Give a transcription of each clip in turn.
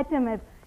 HMF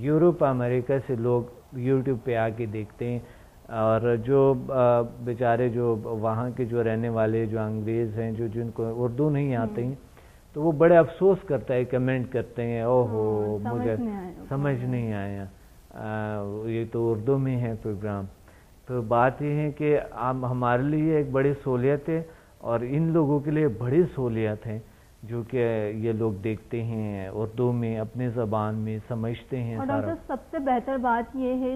Europe امریکہ سے لوگ YouTube پہ آ کے دیکھتے ہیں، اور جو بیچارے جو وہاں کے جو رہنے والے جو انگریز ہیں، جو جن کو اردو نہیں آتے ہیں، تو وہ بڑے افسوس کرتا ہے، کمنٹ کرتے ہیں اوہو مجھے سمجھ نہیں آیا، یہ تو اردو میں ہے پروگرام. تو بات یہ ہے کہ ہمارے لیے ایک بڑی سہولیت ہے، اور ان لوگوں کے لیے بڑی سہولیت ہے جو کہ یہ لوگ دیکھتے ہیں اردو میں، اپنے زبان میں سمجھتے ہیں. اور ڈاکٹر سب سے بہتر بات یہ ہے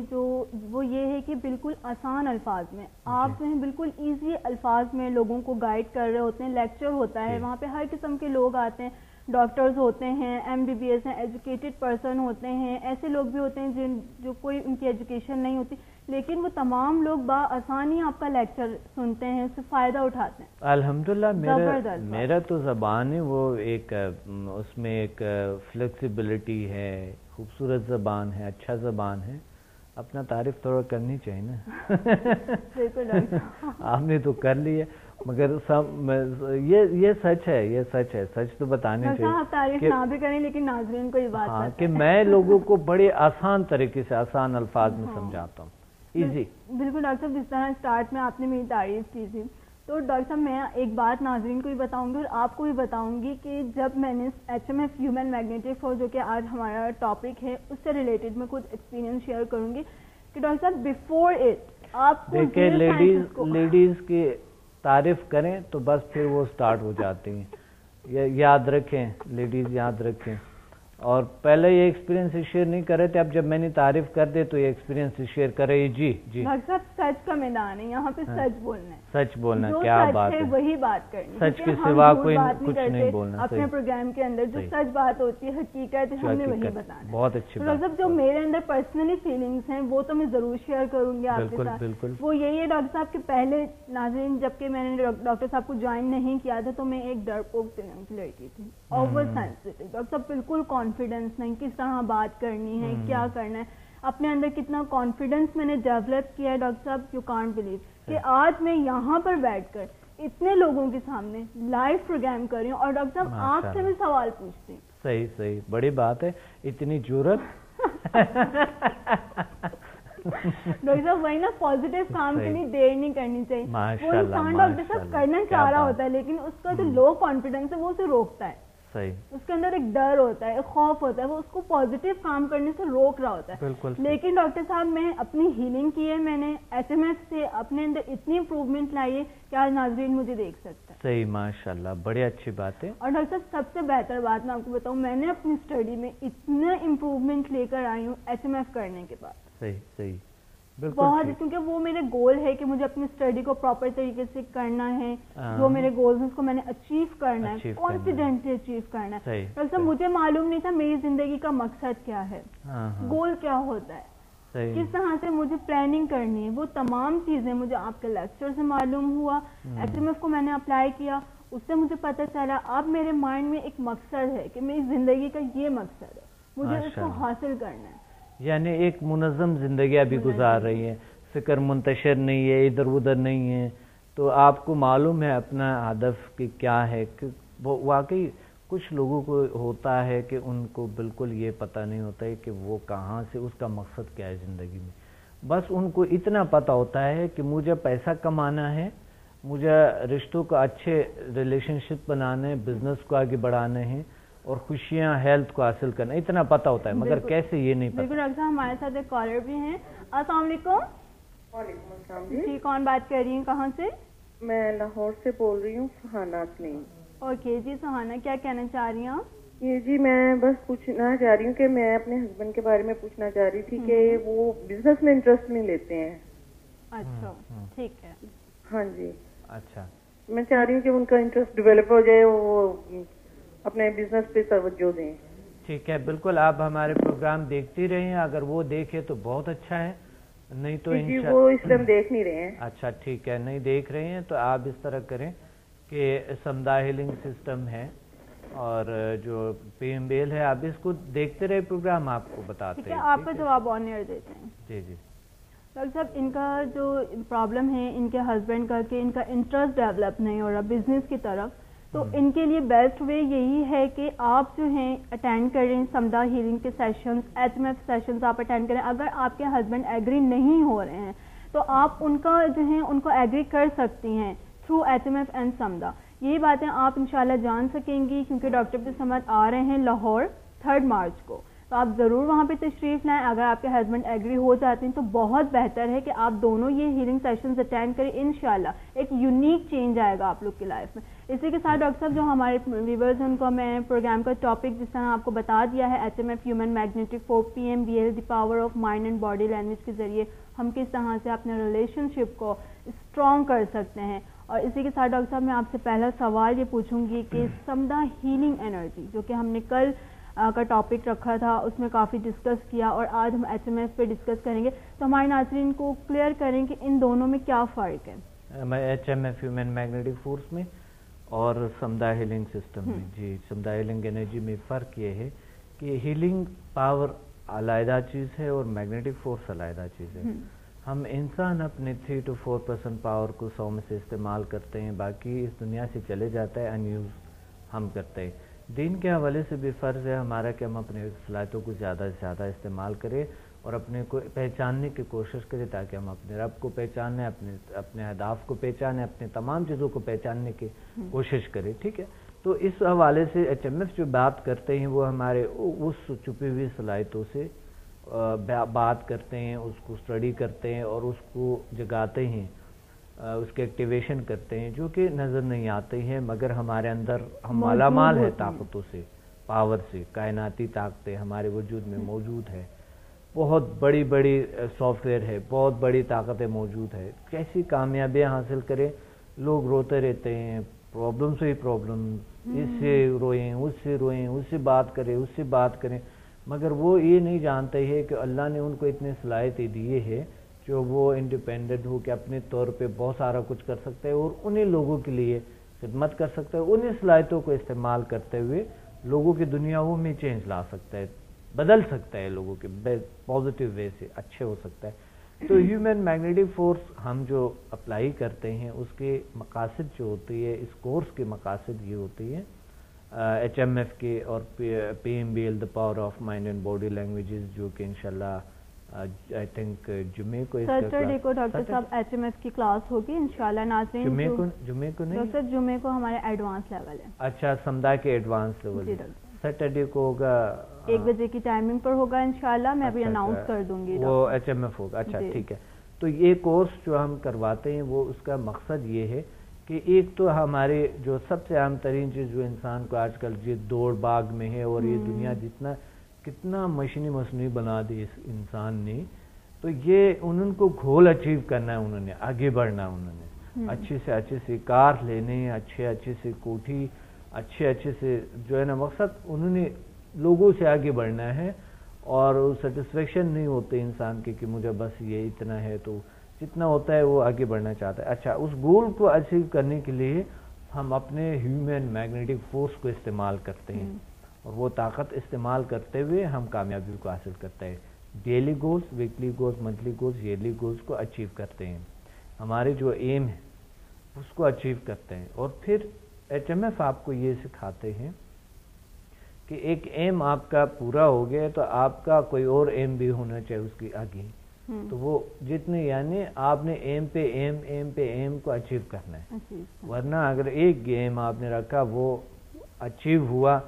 وہ یہ ہے کہ بالکل آسان الفاظ میں آپ جو ہیں بالکل ایزی الفاظ میں لوگوں کو گائیڈ کر رہے ہوتے ہیں. لیکچر ہوتا ہے وہاں پہ، ہر قسم کے لوگ آتے ہیں، ڈاکٹرز ہوتے ہیں، MBBS ہیں، ایجوکیٹڈ پرسن ہوتے ہیں، ایسے لوگ بھی ہوتے ہیں جو کوئی ان کی ایجوکیشن نہیں ہوتی، لیکن وہ تمام لوگ بآسانی آپ کا لیکچر سنتے ہیں، اس سے فائدہ اٹھاتے ہیں. الحمدللہ میرا تو زبان ہے وہ ایک، اس میں ایک فلیکسیبلٹی ہے، خوبصورت زبان ہے، اچھا زبان ہے. اپنا تعریف تھوڑا کرنی چاہیے نا. آپ نے تو کر لی ہے، مگر یہ سچ ہے، یہ سچ ہے، سچ تو بتانے چاہیے. آپ تعریف نہ بھی کریں لیکن ناظرین کو یہ بات کہ میں لوگوں کو بڑے آسان طریقے سے، آسان الفاظ میں سمجھاتا ہوں، ایزی. بالکل ڈاکٹر صاحب، جس طرح اسٹارٹ میں آپ نے میری تعریف کی تھی، تو ڈاکٹر صاحب میں ایک بات ناظرین کو بھی بتاؤں گی اور آپ کو بھی بتاؤں گی کہ جب میں نے HMF ہیومن میگنیٹک فورس، جو کہ آج ہمارا ٹاپک ہے، اس سے ریلیٹڈ میں کچھ ایکسپیرینس شیئر کروں گی کہ ڈاکٹر صاحب بیفور اٹ آپ کو دیکھیں لیڈیز کی تعریف کریں تو بس پھر وہ سٹارٹ ہو جاتی ہیں. یاد رکھیں لیڈیز، یاد رکھیں. اور پہلے یہ ایکسپیرینس شیئر نہیں کر رہے تھے، اب جب میں نے تعریف کر دے تو یہ ایکسپیرینس شیئر کر رہے. جی ڈاکٹر صاحب سچ کا میدان ہے، یہاں پہ سچ بولنا ہے، سچ بولنا. کیا بات ہے، وہی بات کرنی، سچ کے سوا کوئی کچھ نہیں بولنا. اپنے پروگرام کے اندر جو سچ بات ہوتی ہے، حقیقت، ہم نے وہی بتانا ہے. بہت اچھی بات. ڈاکٹر صاحب جو میرے اندر پرسنلی فیلنگس ہیں وہ تو میں ضرور شیئر کروں گی آپ کے ساتھ. وہ یہی ہے ڈاکٹر صاحب کہ پہلے ناظرین، جبکہ میں نے ڈاکٹر صاحب کو جوائن نہیں کیا تھا تو میں ایک ڈرپوک قسم کی لڑکی تھی، اوور سینسٹیو. ڈاکٹر صاحب بالکل کانفیڈینس نہیں، کس طرح بات کرنی ہے، کیا کرنا ہے، اپنے اندر کتنا کانفیڈینس میں نے ڈیولپ کیا ہے ڈاکٹر صاحب، یو کانٹ بلیو کہ آج میں یہاں پر بیٹھ کر اتنے لوگوں کے سامنے لائیو پروگرام کر رہی ہوں اور ڈاکٹر صاحب آپ سے میں سوال پوچھتی ہوں. صحیح، بڑی بات ہے، اتنی جرأت. ڈاکٹر صاحب وہی نا، پازیٹیو کام کے لیے دیر نہیں کرنی چاہیے. وہ انسان ڈاکٹر صاحب کرنا چاہ رہا ہوتا ہے لیکن اس کا جو لو کانفیڈینس ہے وہ اسے روکتا ہے. اس کے اندر ایک ڈر ہوتا ہے، ایک خوف ہوتا ہے، وہ اس کو پازیٹیو کام کرنے سے روک رہا ہوتا ہے. لیکن ڈاکٹر صاحب میں اپنی ہیلنگ کی ہے، میں نے HMF سے اپنے اندر اتنی امپروومنٹ لائی ہے کہ آج ناظرین مجھے دیکھ سکتا ہے. صحیح، ماشاءاللہ، بڑی اچھی بات ہے. اور ڈاکٹر صاحب سب سے بہتر بات میں آپ کو بتاؤں، میں نے اپنی اسٹڈی میں اتنا امپروومنٹ لے کر آئی ہوں HMF کرنے کے بعد. صحیح بہت، کیونکہ وہ میرے گول ہے کہ مجھے اپنی اسٹڈی کو پراپر طریقے سے کرنا ہے، جو میرے گولز ہیں اس کو میں نے اچیو کرنا ہے، کانفیڈنٹلی اچیو کرنا ہے. ڈاکٹر صاحب مجھے معلوم نہیں تھا میری زندگی کا مقصد کیا ہے، گول کیا ہوتا ہے، کس طرح سے مجھے پلاننگ کرنی ہے. وہ تمام چیزیں مجھے آپ کے لیکچر سے معلوم ہوا. HMF کو میں نے اپلائی کیا، اس سے مجھے پتہ چلا اب میرے مائنڈ میں ایک مقصد ہے کہ میری زندگی کا یہ مقصد ہے، مجھے اس کو حاصل کرنا ہے. یعنی ایک منظم زندگی ابھی گزار رہی ہے، فکر منتشر نہیں ہے، ادھر ادھر نہیں ہے. تو آپ کو معلوم ہے اپنا ہدف کہ کیا ہے. واقعی کچھ لوگوں کو ہوتا ہے کہ ان کو بالکل یہ پتہ نہیں ہوتا ہے کہ وہ کہاں سے، اس کا مقصد کیا ہے زندگی میں. بس ان کو اتنا پتہ ہوتا ہے کہ مجھے پیسہ کمانا ہے، مجھے رشتوں کو اچھے ریلیشن شپ بنانے ہیں، بزنس کو آگے بڑھانے ہیں، اور خوشیاں، ہیلتھ کو حاصل کرنا، اتنا پتہ ہوتا ہے، مگر کیسے یہ نہیں پتہ. بالکل ڈاکٹر صاحب ہمارے ساتھ ایک کالر بھی ہیں. السلام علیکم. وعلیکم السلام. جی کون بات کر رہی ہیں، کہاں سے؟ میں لاہور سے بول رہی ہوں، سہانا اسلیم. اوکے جی سہانا، کیا کہنا چاہ رہی ہیں آپ؟ یہ جی میں بس پوچھنا چاہ رہی ہوں کہ میں اپنے ہسبینڈ کے بارے میں پوچھنا چاہ رہی تھی کہ وہ بزنس میں انٹرسٹ نہیں لیتے ہیں. اچھا ٹھیک ہے. ہاں جی. اچھا. میں چاہ رہی ہوں کہ ان کا انٹرسٹ ڈیولپ ہو جائے، وہ اپنے بزنس پہ توجہ دیں. ٹھیک ہے، بالکل. آپ ہمارے پروگرام دیکھتی رہیں، اگر وہ دیکھے تو بہت اچھا ہے، نہیں تو وہ اس ٹائم دیکھ نہیں رہے ہیں. اچھا ٹھیک ہے، نہیں دیکھ رہے ہیں تو آپ اس طرح کریں کہ سمدا ہیلنگ سسٹم ہے اور جو پی ایم بیل ہے، آپ اس کو دیکھتے رہے پروگرام، آپ کو بتاتے ہیں. آپ کا جواب آن ایئر دیتے ہیں. جی. ڈاکٹر صاحب ان کا جو پرابلم ہے ان کے ہسبینڈ کا کہ ان کا انٹرسٹ ڈیولپ نہیں ہو رہا بزنس کی طرف، تو ان کے لیے بیسٹ وے یہی ہے کہ آپ جو ہیں اٹینڈ کریں سمدہ ہیلنگ کے سیشنز, HMF سیشنز آپ اٹینڈ کریں. اگر آپ کے ہسبینڈ ایگری نہیں ہو رہے ہیں تو آپ ان کا جو ہے ان کو ایگری کر سکتی ہیں تھرو HMF اینڈ سمدہ. یہی باتیں آپ انشاءاللہ جان سکیں گی کیونکہ ڈاکٹر عبدالصمد آ رہے ہیں لاہور 3 مارچ کو, تو آپ ضرور وہاں پہ تشریف لائیں. اگر آپ کے ہسبینڈ ایگری ہو جاتے ہیں تو بہت بہتر ہے کہ آپ دونوں یہ ہیلنگ سیشنز اٹینڈ کریں. انشاءاللہ ایک یونیک چینج آئے گا آپ لوگ کی لائف میں. اسی کے ساتھ ڈاکٹر صاحب جو ہمارے ویورز ہیں ان کو میں پروگرام کا ٹاپک جس طرح آپ کو بتا دیا ہے HMF human magnetic force, PMBL the power of mind and body language کے ذریعے ہم کس طرح سے اپنے ریلیشن شپ کو اسٹرانگ کر سکتے ہیں. اور اسی کے ساتھ ڈاکٹر صاحب میں آپ سے پہلا سوال یہ پوچھوں گی کہ سمدہ ہیلنگ انرجی جو کہ ہم نے کل کا ٹاپک رکھا تھا اس میں کافی ڈسکس کیا اور آج ہم HMF پہ ڈسکس کریں گے, تو ہمارے ناظرین کو کلیئر کریں کہ ان دونوں میں کیا فرق ہے. HMF ہیومن میگنیٹک فورس میں اور سمدہ ہیلنگ سسٹم میں. جی, سمدہ ہیلنگ انرجی میں فرق یہ ہے کہ ہیلنگ پاور علیحدہ چیز ہے اور میگنیٹک فورس علیحدہ چیز ہے. ہم انسان اپنے 3 to 4% پاور کو 100 میں سے استعمال کرتے ہیں, باقی اس دنیا سے چلے جاتا ہے, ان یوز ہم کرتے ہیں. دین کے حوالے سے بھی فرض ہے ہمارا کہ ہم اپنے صلاحیتوں کو زیادہ سے زیادہ استعمال کریں اور اپنے کو پہچاننے کی کوشش کریں تاکہ ہم اپنے رب کو پہچانیں, اپنے اہداف کو پہچانیں, اپنے تمام چیزوں کو پہچاننے کی کوشش کریں. ٹھیک ہے, تو اس حوالے سے HMF جو بات کرتے ہیں وہ ہمارے اس چھپی ہوئی صلاحیتوں سے بات کرتے ہیں, اس کو اسٹڈی کرتے ہیں اور اس کو جگاتے ہیں, اس کے ایکٹیویشن کرتے ہیں جو کہ نظر نہیں آتے ہیں مگر ہمارے اندر ہم مالا مال ہے طاقتوں سے, پاور سے. کائناتی طاقتیں ہمارے وجود میں موجود ہے, بہت بڑی بڑی سافٹ ویئر ہے, بہت بڑی طاقتیں موجود ہے. کیسی کامیابیاں حاصل کریں, لوگ روتے رہتے ہیں, پرابلم سے ہی پرابلم, اس سے روئیں, اس سے روئیں, اس سے بات کریں, اس سے بات کریں, مگر وہ یہ نہیں جانتے ہیں کہ اللہ نے ان کو اتنے صلاحیتیں دیے ہیں جو وہ انڈیپینڈنٹ ہو کہ اپنے طور پہ بہت سارا کچھ کر سکتے ہیں اور انہیں لوگوں کے لیے خدمت کر سکتے ہیں. انہیں صلاحیتوں کو استعمال کرتے ہوئے لوگوں کی دنیاؤں میں چینج لا سکتا ہے, بدل سکتا ہے لوگوں کے پازیٹیو وے سے, اچھے ہو سکتا ہے. تو ہیومن میگنیٹک فورس ہم جو اپلائی کرتے ہیں اس کے مقاصد جو ہوتی ہے, اس کورس کے مقاصد یہ ہوتی ہے HMF کے اور PMBL the power of mind and body languages جو کہ انشاءاللہ I think جمعے کو سیٹرڈے کو ڈاکٹر صاحب HMF کی کلاس ہوگی انشاءاللہ. ناظرین جمعے کو نہیں ڈاکٹر جمعے کو ہمارے ایڈوانس لیول ہے. اچھا, سمدہ کے ایڈوانس لیول. سیٹرڈے کو ہوگا 1 بجے کی ٹائمنگ پر ہوگا انشاءاللہ, میں ابھی اناؤنس کر دوں گی. وہ HMF ہوگا. اچھا ٹھیک ہے. تو یہ کورس جو ہم کرواتے ہیں وہ اس کا مقصد یہ ہے کہ ایک تو ہمارے جو سب سے اہم ترین چیز جو انسان کو آج کل یہ دوڑ باغ میں ہے اور یہ دنیا کتنا مشینی مصنوعی بنا دی اس انسان نے, تو یہ انہوں کو گول اچیو کرنا ہے, انہوں نے آگے بڑھنا, انہوں نے اچھے سے کار لینے, اچھے سے کوٹھی, اچھے سے جو ہے نا مقصد انہوں نے لوگوں سے آگے بڑھنا ہے. اور سیٹسفیکشن نہیں ہوتے انسان کے کہ مجھے بس یہ اتنا ہے, تو جتنا ہوتا ہے وہ آگے بڑھنا چاہتا ہے. اچھا, اس گول کو اچیو کرنے کے لیے ہم اپنے ہیومن میگنیٹک فورس کو استعمال کرتے ہیں اور وہ طاقت استعمال کرتے ہوئے ہم کامیابی کو حاصل کرتے ہیں. Daily goals, weekly goals, monthly goals, yearly goals کو اچیو کرتے ہیں. ہمارے جو ایم ہے اس کو اچیو کرتے ہیں. اور پھر HMF آپ کو یہ سکھاتے ہیں کہ ایک ایم آپ کا پورا ہو گیا تو آپ کا کوئی اور ایم بھی ہونا چاہیے اس کی آگے. تو وہ جتنے یعنی آپ نے ایم پہ ایم کو اچیو کرنا ہے, ورنہ اگر ایک ایم آپ نے رکھا وہ اچیو ہوا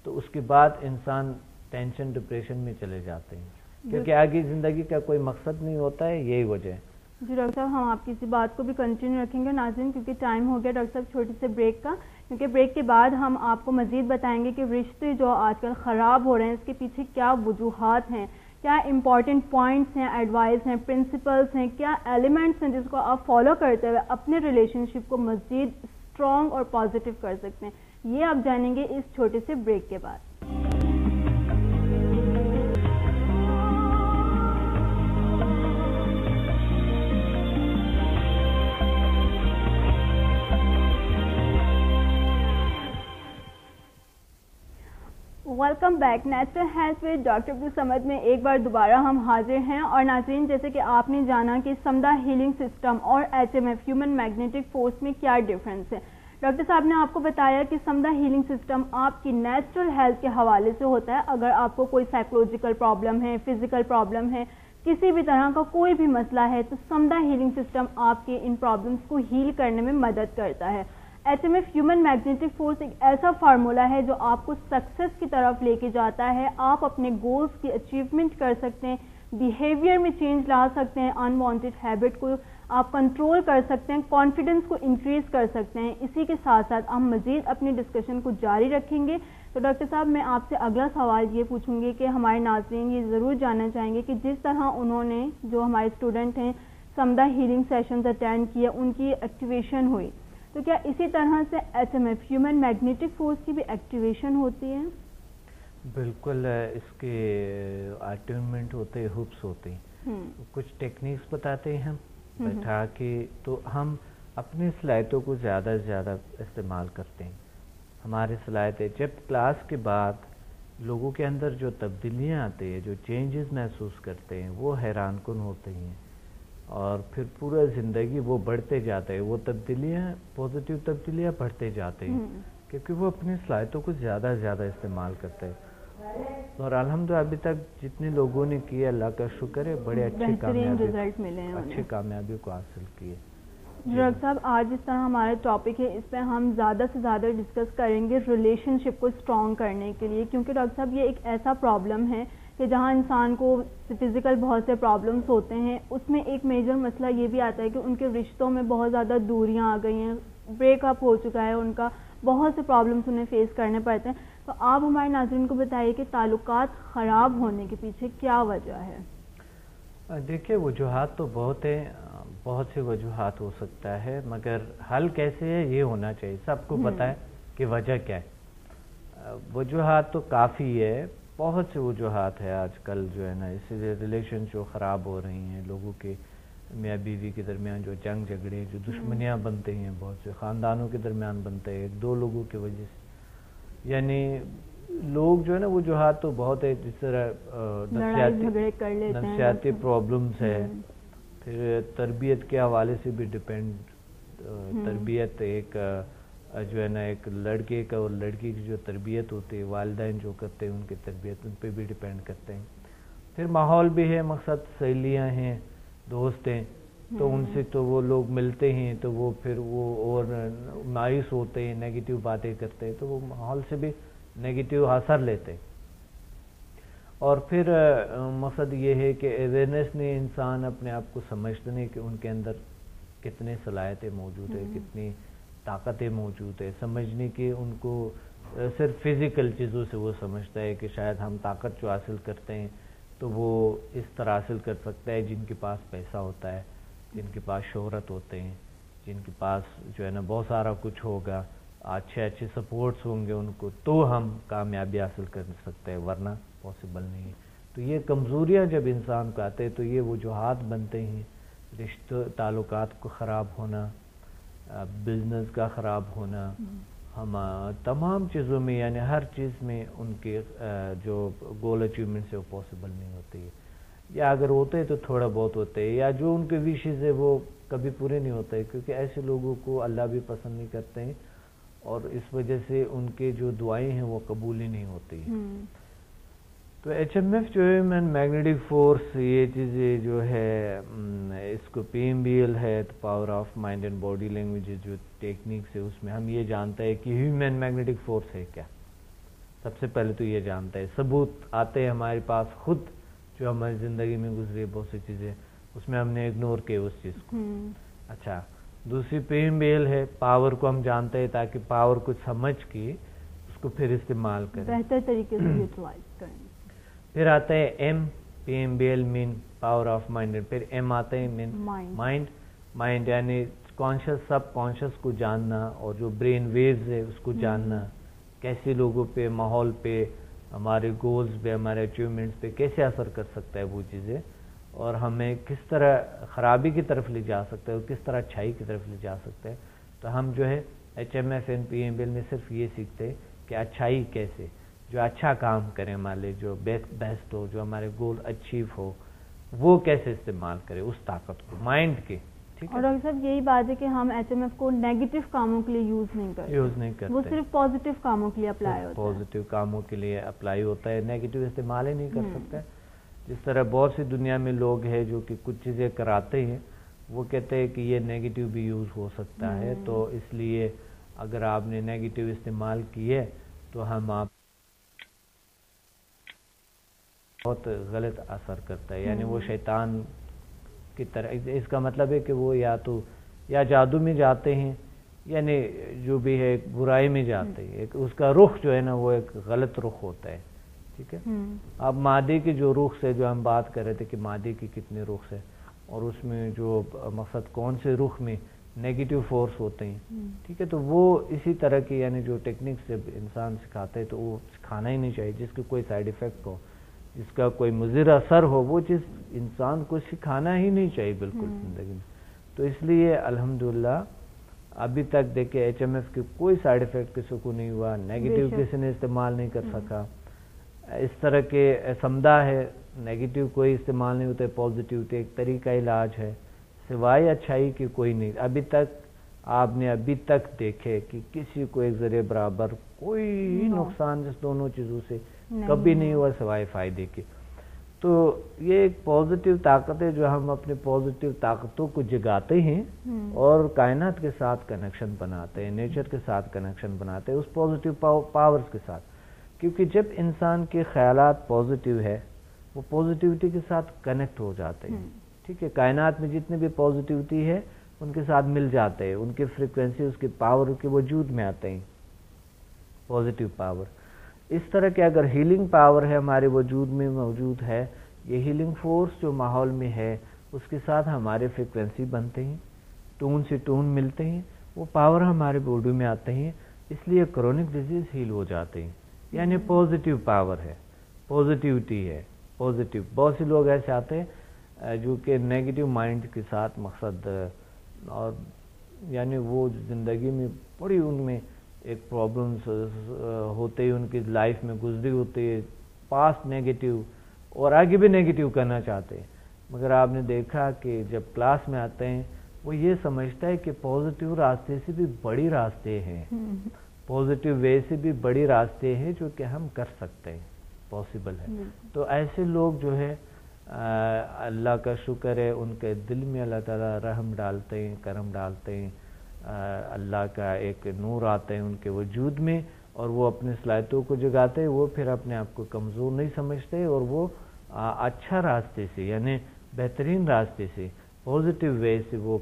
تو اس کے بعد انسان ٹینشن ڈپریشن میں چلے جاتے ہیں کیونکہ آگے زندگی کا کوئی مقصد نہیں ہوتا ہے. یہی وجہ ہے. جی ڈاکٹر صاحب, ہم آپ کی اسی بات کو بھی کنٹینیو رکھیں گے ناظرین, کیونکہ ٹائم ہو گیا ڈاکٹر صاحب چھوٹی سے بریک کا, کیونکہ بریک کے بعد ہم آپ کو مزید بتائیں گے کہ رشتے جو آج کل خراب ہو رہے ہیں اس کے پیچھے کیا وجوہات ہیں, کیا امپورٹنٹ پوائنٹس ہیں, ایڈوائز ہیں, پرنسپلس ہیں, کیا ایلیمنٹس ہیں جس کو آپ فالو کرتے ہوئے اپنے ریلیشن شپ کو مزید اسٹرانگ اور پازیٹیو کر سکتے ہیں. یہ آپ جانیں گے اس چھوٹے سے بریک کے بعد. Welcome back. Natural health with doctor Abdul Samad میں ایک بار دوبارہ ہم حاضر ہیں. اور ناظرین, جیسے کہ آپ نے جانا کہ سمدہ ہیلنگ سسٹم اور HMF ہیومن میگنیٹک فورس میں کیا ڈفرینس ہے. ڈاکٹر صاحب نے آپ کو بتایا کہ سمدہ ہیلنگ سسٹم آپ کی نیچرل ہیلتھ کے حوالے سے ہوتا ہے. اگر آپ کو کوئی سائیکولوجیکل پرابلم ہے, فزیکل پرابلم ہے, کسی بھی طرح کا کوئی بھی مسئلہ ہے, تو سمدہ ہیلنگ سسٹم آپ کے ان پرابلمس کو ہیل کرنے میں مدد کرتا ہے. HMF ہیومن میگنیٹک فورس ایک ایسا فارمولا ہے جو آپ کو سکسیس کی طرف لے کے جاتا ہے. آپ اپنے گولز کی اچیومنٹ کر سکتے ہیں, بیہیویئر میں چینج لا سکتے ہیں, انوانٹیڈ ہیبٹ کو آپ کنٹرول کر سکتے ہیں, کانفیڈنس کو انکریز کر سکتے ہیں. اسی کے ساتھ ساتھ ہم مزید اپنی ڈسکشن کو جاری رکھیں گے. تو ڈاکٹر صاحب میں آپ سے اگلا سوال یہ پوچھوں گی کہ ہمارے ناظرین یہ ضرور جاننا چاہیں گے کہ جس طرح انہوں نے, جو ہمارے اسٹوڈنٹ ہیں, سمدہ ہیلنگ سیشنز اٹینڈ کیے, ان کی ایکٹیویشن ہوئی, تو کیا اسی طرح سے HMF ہیومن میگنیٹک فورس کی بھی ایکٹیویشن ہوتی ہے؟ بالکل, اس کے اٹیونمنٹ ہوتے ہیں, ہوپس ہوتے ہیں. کچھ ٹیکنیکس بتاتے ہیں ہم بیٹھا کے, تو ہم اپنی صلاحیتوں کو زیادہ سے زیادہ استعمال کرتے ہیں. ہماری صلاحیتیں جب کلاس کے بعد لوگوں کے اندر جو تبدیلیاں آتی ہیں, جو چینجز محسوس کرتے ہیں, وہ حیران کن ہوتے ہیں, اور پھر پورا زندگی وہ بڑھتے جاتے ہیں. وہ تبدیلیاں, پازیٹیو تبدیلیاں بڑھتے جاتے ہیں, کیونکہ وہ اپنی صلاحیتوں کو زیادہ سے زیادہ استعمال کرتے ہیں. اور الحمدللہ ابھی تک جتنے لوگوں نے کیا, اللہ کا شکر ہے, بڑے اچھے کامیابی کو حاصل کیے. ڈاکٹر صاحب آج اس طرح ہمارا ٹاپک ہے, اس پہ ہم زیادہ سے زیادہ ڈسکس کریں گے ریلیشن شپ کو اسٹرانگ کرنے کے لیے, کیونکہ ڈاکٹر صاحب یہ ایک ایسا پرابلم ہے کہ جہاں انسان کو فزیکل بہت سے پرابلمس ہوتے ہیں, اس میں ایک میجر مسئلہ یہ بھی آتا ہے کہ ان کے رشتوں میں بہت زیادہ دوریاں آ گئی ہیں, بریک اپ ہو چکا ہے ان کا, بہت سے پرابلمس انہیں فیس کرنے پڑتے ہیں. تو آپ ہمارے ناظرین کو بتائیے کہ تعلقات خراب ہونے کے پیچھے کیا وجہ ہے؟ دیکھیں, وجوہات تو بہت ہیں, بہت سے وجوہات ہو سکتا ہے, مگر حل کیسے ہے یہ ہونا چاہیے. سب کو پتہ ہے کہ وجہ کیا ہے. وجوہات تو کافی ہے, بہت سے وجوہات ہے آج کل جو ہے نا, اسی لیے ریلیشن جو خراب ہو رہی ہیں, لوگوں کے میاں بیوی کے درمیان جو جنگ جھگڑے, جو دشمنیاں بنتے ہیں, بہت سے خاندانوں کے درمیان بنتے ہیں, ایک دو لوگوں کی وجہ سے. یعنی لوگ جو ہے نا, وجوہات تو بہت ہے, جس طرح نفسیاتی پرابلمس ہے, پھر تربیت کے حوالے سے بھی ڈپینڈ. تربیت ایک جو ہے نا, ایک لڑکے کا اور لڑکی کی جو تربیت ہوتی ہے, والدین جو کرتے ہیں ان کی تربیت, ان پہ بھی ڈپینڈ کرتے ہیں. پھر ماحول بھی ہے, مقصد سہیلیاں ہیں, دوست ہیں, تو ان سے تو وہ لوگ ملتے ہیں تو وہ پھر وہ اور مایوس ہوتے ہیں, نیگیٹیو باتیں کرتے ہیں, تو وہ ماحول سے بھی نیگیٹیو اثر لیتے ہیں. اور پھر مقصد یہ ہے کہ اویئرنیس نے انسان اپنے آپ کو سمجھنے کہ ان کے اندر کتنے صلاحیتیں موجود ہیں, کتنی طاقتیں موجود ہیں, سمجھنے کہ ان کو صرف فزیکل چیزوں سے وہ سمجھتا ہے کہ شاید ہم طاقت جو حاصل کرتے ہیں تو وہ اس طرح حاصل کر سکتا ہے جن کے پاس پیسہ ہوتا ہے, جن کے پاس شہرت ہوتے ہیں, جن کے پاس جو ہے نا بہت سارا کچھ ہوگا, اچھے سپورٹس ہوں گے ان کو, تو ہم کامیابی حاصل کر سکتے ہیں, ورنہ پاسبل نہیں. تو یہ کمزوریاں جب انسان کو آتے ہیں تو یہ وجوہات بنتے ہیں. رشتہ تعلقات کو خراب ہونا, بزنس کا خراب ہونا, ہم تمام چیزوں میں, یعنی ہر چیز میں ان کے جو گول اچیومنٹ سے وہ پاسبل نہیں ہوتی ہے, یا اگر ہوتے تو تھوڑا بہت ہوتے ہیں, یا جو ان کے وشز ہے وہ کبھی پورے نہیں ہوتے, کیونکہ ایسے لوگوں کو اللہ بھی پسند نہیں کرتے ہیں, اور اس وجہ سے ان کے جو دعائیں ہیں وہ قبول ہی نہیں ہوتی. تو HMF جو ہے میگنیٹک فورس, یہ چیزیں جو ہے اس کو PMBL ہے, power of mind and body language جو ٹیکنیکس ہے, اس میں ہم یہ جانتے ہیں کہ ہیومن میگنیٹک فورس ہے کیا. سب سے پہلے تو یہ جانتا ہے, ثبوت آتے ہیں ہمارے پاس خود, جو ہماری زندگی میں گزری بہت سی چیزیں, اس میں ہم نے اگنور کیا اس چیز کو. اچھا, دوسری PMBL ہے, پاور کو ہم جانتے ہیں تاکہ پاور کو سمجھ کے اس کو پھر استعمال کریں, بہتر طریقے سے یوٹیلائز کریں. پھر آتا ہے PMBL main power of mind, پھر M آتا ہے مین مائنڈ, یعنی کانشیس سب کانشیس کو جاننا, اور جو برین ویوز ہے اس کو جاننا, کیسے لوگوں پہ, ماحول پہ, ہمارے گولز پہ, ہمارے اچیومنٹس پہ کیسے اثر کر سکتا ہے وہ چیزیں, اور ہمیں کس طرح خرابی کی طرف لے جا سکتا ہے اور کس طرح اچھائی کی طرف لے جا سکتا ہے. تو ہم جو ہے HMF اینڈ PMBL میں صرف یہ سیکھتے کہ اچھائی کیسے, جو اچھا کام کریں ہمارے لیے, جو بیسٹ ہو, جو ہمارے گول اچیو ہو, وہ کیسے استعمال کرے اس طاقت کو, مائنڈ کے ٹھیک ہے. اور ڈاکٹر صاحب یہی بات ہے کہ ہم ایچ ایم ایف کو نیگیٹو کاموں کے لیے یوز نہیں کرتے, وہ صرف پازیٹیو کاموں کے لیے اپلائی ہوتا ہے. پازیٹیو کاموں کے لیے اپلائی ہوتا ہے, نیگیٹو استعمال ہی نہیں کر سکتا. جس طرح بہت سی دنیا میں لوگ ہیں جو کہ کچھ چیزیں کراتے ہیں, وہ کہتے ہیں کہ یہ نیگیٹو بھی یوز ہو سکتا ہے, تو اس لیے اگر آپ نے نیگیٹو استعمال کیے تو ہم آپ بہت غلط اثر کرتا ہے. یعنی وہ شیطان کی طرح, اس کا مطلب ہے کہ وہ یا جادو میں جاتے ہیں, یعنی جو بھی ہے برائی میں جاتے ہیں. اس کا رخ جو ہے نا وہ ایک غلط رخ ہوتا ہے. ٹھیک ہے. اب مادے کی جو رخ سے جو ہم بات کر رہے تھے کہ مادے کی کتنے رخ ہے, اور اس میں جو مقصد کون سے رخ میں نیگیٹو فورس ہوتے ہیں. ٹھیک ہے. تو وہ اسی طرح کی یعنی جو ٹیکنیک سے انسان سکھاتا ہے تو وہ سکھانا ہی نہیں چاہیے جس کے کوئی سائیڈ ایفیکٹ ہو, جس کا کوئی مضر اثر ہو, وہ چیز انسان کو سکھانا ہی نہیں چاہیے بالکل زندگی میں. تو اس لیے الحمدللہ ابھی تک دیکھیں ایچ ایم ایف کی کوئی سائیڈ ایفیکٹ کسی کو نہیں ہوا, نیگیٹو کسی نے استعمال نہیں کر سکا. اس طرح کے سمدہ ہے, نیگیٹو کوئی استعمال نہیں ہوتا, پازیٹیوٹی ایک طریقہ علاج ہے, سوائے اچھائی کی کوئی نہیں. ابھی تک آپ نے ابھی تک دیکھے کہ کسی کو ایک ذریعے برابر کوئی نقصان اس دونوں چیزوں سے کبھی نہیں ہوا سوائے فائدے کے. تو یہ ایک پازیٹیو طاقت ہے جو ہم اپنے پازیٹیو طاقتوں کو جگاتے ہیں اور کائنات کے ساتھ کنیکشن بناتے ہیں, نیچر کے ساتھ کنیکشن بناتے ہیں اس پازیٹیو پاورز کے ساتھ. کیونکہ جب انسان کے خیالات پازیٹیو ہے وہ پازیٹیوٹی کے ساتھ کنیکٹ ہو جاتے ہیں. ٹھیک ہے. کائنات میں جتنے بھی پازیٹیوٹی ہے ان کے ساتھ مل جاتے ہیں, ان کی فریکوینسی اس کی پاور کے وجود میں آتے ہیں پازیٹیو پاور. اس طرح کے اگر ہیلنگ پاور ہے ہمارے وجود میں موجود ہے, یہ ہیلنگ فورس جو ماحول میں ہے اس کے ساتھ ہمارے فریکوینسی بنتے ہیں, ٹون سے ٹون ملتے ہیں, وہ پاور ہمارے باڈی میں آتے ہیں, اس لیے کرونک ڈیزیز ہیل ہو جاتے ہیں. یعنی پازیٹیو پاور ہے, پازیٹیوٹی ہے, پازیٹیو. بہت سے لوگ ایسے آتے ہیں جو کہ نیگیٹو مائنڈ کے ساتھ مقصد, اور یعنی وہ زندگی میں بڑی ان میں ایک پرابلمس ہوتے ہیں, ان کی لائف میں گزری ہوتی ہے, پاسٹ نیگیٹو اور آگے بھی نیگیٹو کرنا چاہتے ہیں. مگر آپ نے دیکھا کہ جب کلاس میں آتے ہیں وہ یہ سمجھتا ہے کہ پازیٹیو راستے سے بھی بڑی راستے ہیں, پازیٹیو وے سے بھی بڑی راستے ہیں جو کہ ہم کر سکتے ہیں, پاسبل ہے. تو ایسے لوگ جو ہے اللہ کا شکر ہے ان کے دل میں اللہ تعالیٰ رحم ڈالتے ہیں, کرم ڈالتے ہیں, اللہ کا ایک نور آتا ہے ان کے وجود میں, اور وہ اپنی صلاحیتوں کو جگاتے ہیں. وہ پھر اپنے آپ کو کمزور نہیں سمجھتے اور وہ اچھا راستے سے یعنی بہترین راستے سے پازیٹیو وے سے وہ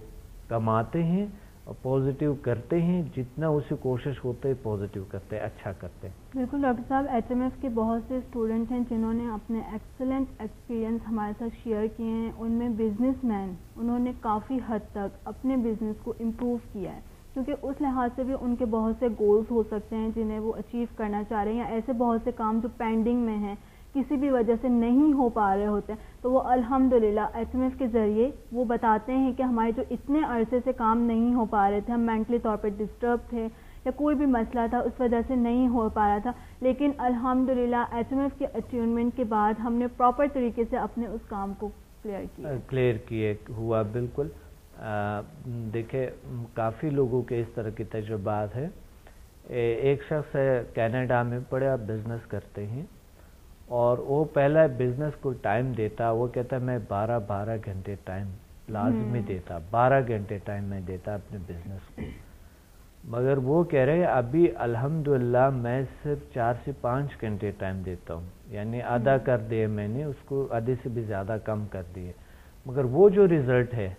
کماتے ہیں اور پازیٹیو کرتے ہیں. جتنا اسے کوشش ہوتے ہے پازیٹیو کرتے ہیں, اچھا کرتے ہیں. بالکل ڈاکٹر صاحب, ایچ ایم ایف کے بہت سے اسٹوڈنٹ ہیں جنہوں نے اپنے ایکسلنٹ ایکسپیرینس ہمارے ساتھ شیئر کیے ہیں. ان میں بزنس مین, انہوں نے کافی حد تک اپنے بزنس کو امپروو کیا ہے, کیونکہ اس لحاظ سے بھی ان کے بہت سے گولز ہو سکتے ہیں جنہیں وہ اچیو کرنا چاہ رہے ہیں, یا ایسے بہت سے کام جو پینڈنگ میں ہیں کسی بھی وجہ سے نہیں ہو پا رہے ہوتے ہیں, تو وہ الحمدللہ ایچ ایم ایف کے ذریعے وہ بتاتے ہیں کہ ہمارے جو اتنے عرصے سے کام نہیں ہو پا رہے تھے, ہم مینٹلی طور پہ ڈسٹرب تھے یا کوئی بھی مسئلہ تھا اس وجہ سے نہیں ہو پا رہا تھا, لیکن الحمدللہ ایچ ایم ایف کے اچیومنٹ کے بعد ہم نے پراپر طریقے سے اپنے اس کام کو کلیئر کیے ہوا. بالکل. دیکھیں کافی لوگوں کے اس طرح کے تجربات ہیں. ایک شخص ہے کینیڈا میں, بڑا بزنس کرتے ہیں, اور وہ پہلا بزنس کو ٹائم دیتا, وہ کہتا ہے میں 12 گھنٹے ٹائم لازمی دیتا, 12 گھنٹے ٹائم میں دیتا اپنے بزنس کو. مگر وہ کہہ رہے ابھی الحمدللہ میں صرف 4 سے 5 گھنٹے ٹائم دیتا ہوں, یعنی آدھا کر دیا میں نے اس کو, آدھے سے بھی زیادہ کم کر دیے. مگر وہ جو رزلٹ ہے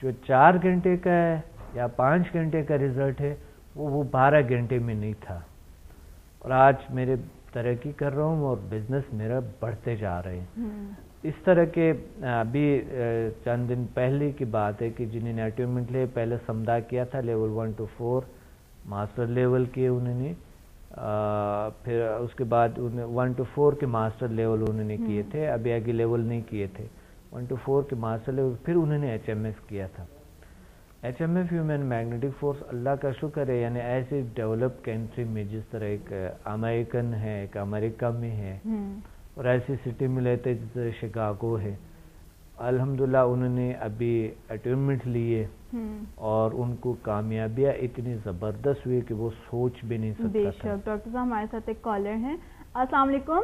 جو 4 گھنٹے کا ہے یا 5 گھنٹے کا رزلٹ ہے وہ 12 گھنٹے میں نہیں تھا. اور آج میرے ترقی کر رہا ہوں اور بزنس میرا بڑھتے جا رہے ہیں. اس طرح کے ابھی چند دن پہلے کی بات ہے کہ جنہوں نے اٹیومنٹ لے, پہلے سمدہ کیا تھا لیول 1 to 4, ماسٹر لیول کیے انہوں نے, پھر اس کے بعد 1 to 4 کے ماسٹر لیول انہوں نے کیے تھے, ابھی آگے لیول نہیں کیے تھے. 1 to 4 کے ماسٹر لیول, پھر انہوں نے ایچ ایم ایف کیا تھا. H M F human magnetic force, اللہ کا شکر ہے, یعنی ایسے ڈیولپ کنٹری میں جس طرح ایک امریکن ہے, ایک امریکہ میں ہے, اور ایسی سٹی میں لیتے جس طرح شکاگو ہے, الحمدللہ انہوں نے ابھی اٹیمنٹ لیے اور ان کو کامیابیاں اتنی زبردست ہوئی کہ وہ سوچ بھی نہیں سکتا. بے شک. ڈاکٹر صاحب ہمارے ساتھ ایک کالر ہیں. السلام علیکم.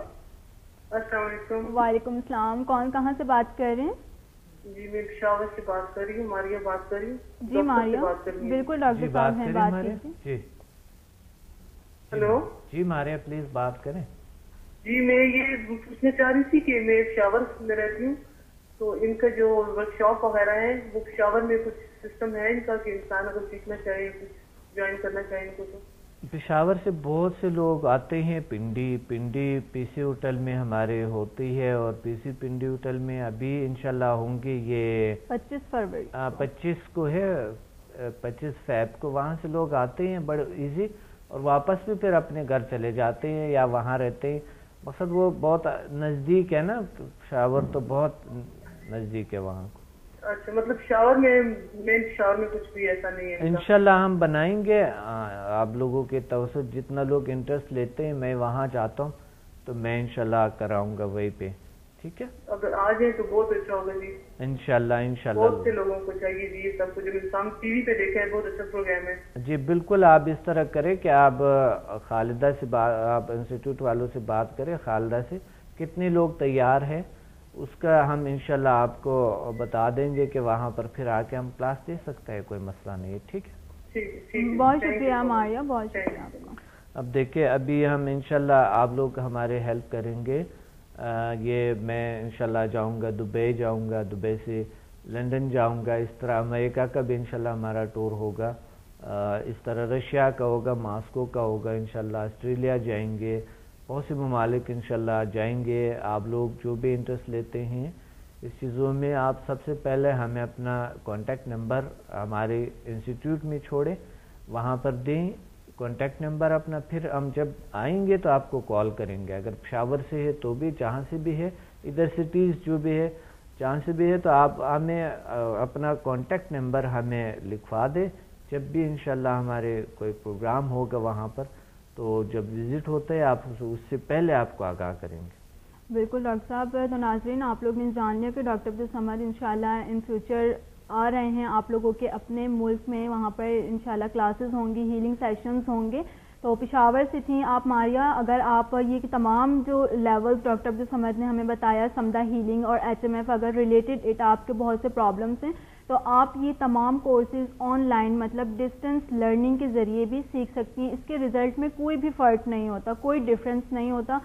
السلام علیکم. وعلیکم السلام. کون کہاں سے بات کر رہے ہیں؟ جی میں پشاور سے بات کر رہی ہوں, ماریا بات کر رہی ہوں. جی ماریا, بالکل ڈاکٹر صاحب ہیں, بات کیجیے. جی ہلو. جی ماریا پلیز بات کریں. جی میں یہ پوچھنا چاہ رہی تھی کہ میں پشاور میں رہتی ہوں, تو ان کا جو ورک شاپ وغیرہ ہے وہ پشاور میں کچھ سسٹم ہے ان کا کہ انسان اگر سیکھنا چاہے, کچھ جوائن کرنا چاہے ان کو تو؟ پشاور سے بہت سے لوگ آتے ہیں. پنڈی پی سی ہوٹل میں ہمارے ہوتی ہے, اور پی سی پنڈی ہوٹل میں ابھی انشاءاللہ ہوں گے یہ 25 فروری 25 کو ہے, 25 فیب کو. وہاں سے لوگ آتے ہیں بڑے ایزی, اور واپس بھی پھر اپنے گھر چلے جاتے ہیں یا وہاں رہتے ہیں. مقصد وہ بہت نزدیک ہے نا, پشاور تو بہت نزدیک ہے وہاں کو. اچھا, مطلب شاور میں کچھ بھی ایسا نہیں ہے؟ انشاءاللہ ہم بنائیں گے. آپ لوگوں کے توسط جتنا لوگ انٹرسٹ لیتے ہیں, میں وہاں جاتا ہوں تو میں انشاءاللہ کراؤں گا وہیں پہ. ٹھیک ہے, اگر آ جائیں تو بہت اچھا ہوگا جی. انشاءاللہ بہت سے لوگوں کو چاہیے جی یہ سب کچھ. انسان ٹی وی پہ دیکھا ہے, بہت اچھا پروگرام ہے. جی بالکل. آپ اس طرح کریں کہ آپ خالدہ سے آپ انسٹیٹیوٹ والوں سے بات کریں, خالدہ سے کتنے لوگ تیار ہیں اس کا ہم انشاءاللہ آپ کو بتا دیں گے کہ وہاں پر پھر آ کے ہم کلاس دے سکتے ہیں, کوئی مسئلہ نہیں ہے. ٹھیک ہے, بہت شکریہ ماریا, بہت شکریہ آپ کا. اب دیکھیں ابھی ہم انشاءاللہ آپ لوگ ہمارے ہیلپ کریں گے. یہ میں انشاءاللہ جاؤں گا دبئی, جاؤں گا دبئی سے لندن جاؤں گا. اس طرح امریکہ کا بھی انشاءاللہ ہمارا ٹور ہوگا, اس طرح رشیا کا ہوگا, ماسکو کا ہوگا انشاءاللہ, آسٹریلیا جائیں گے, بہت سے ممالک انشاءاللہ جائیں گے. آپ لوگ جو بھی انٹرسٹ لیتے ہیں اس چیزوں میں, آپ سب سے پہلے ہمیں اپنا کانٹیکٹ نمبر ہمارے انسٹیٹیوٹ میں چھوڑیں, وہاں پر دیں کانٹیکٹ نمبر اپنا. پھر ہم جب آئیں گے تو آپ کو کال کریں گے. اگر پشاور سے ہے تو بھی, جہاں سے بھی ہے, ادھر سٹیز جو بھی ہے جہاں سے بھی ہے, تو آپ ہمیں اپنا کانٹیکٹ نمبر ہمیں لکھوا دیں. جب بھی انشاءاللہ ہمارے کوئی پروگرام ہوگا وہاں پر, تو جب وزٹ ہوتا ہے آپ اس سے پہلے آپ کو آگاہ کریں گے. بالکل ڈاکٹر صاحب. تو ناظرین آپ لوگ نے جان لیا کہ ڈاکٹر عبدالصمد انشاءاللہ ان فیوچر آ رہے ہیں آپ لوگوں کے اپنے ملک میں. وہاں پر انشاءاللہ کلاسز ہوں گی, ہیلنگ سیشنز ہوں گے. تو پشاور سے تھیں آپ ماریا. اگر آپ یہ تمام جو لیولز ڈاکٹر عبدالصمد نے ہمیں بتایا, سمدہ ہیلنگ اور HMF, اگر ریلیٹڈ اٹ آپ کے بہت سے پرابلمس ہیں, تو آپ یہ تمام کورسز آن لائن مطلب ڈسٹنس لرننگ کے ذریعے بھی سیکھ سکتی ہیں. اس کے رزلٹ میں کوئی بھی فرق نہیں ہوتا, کوئی ڈفرینس نہیں ہوتا.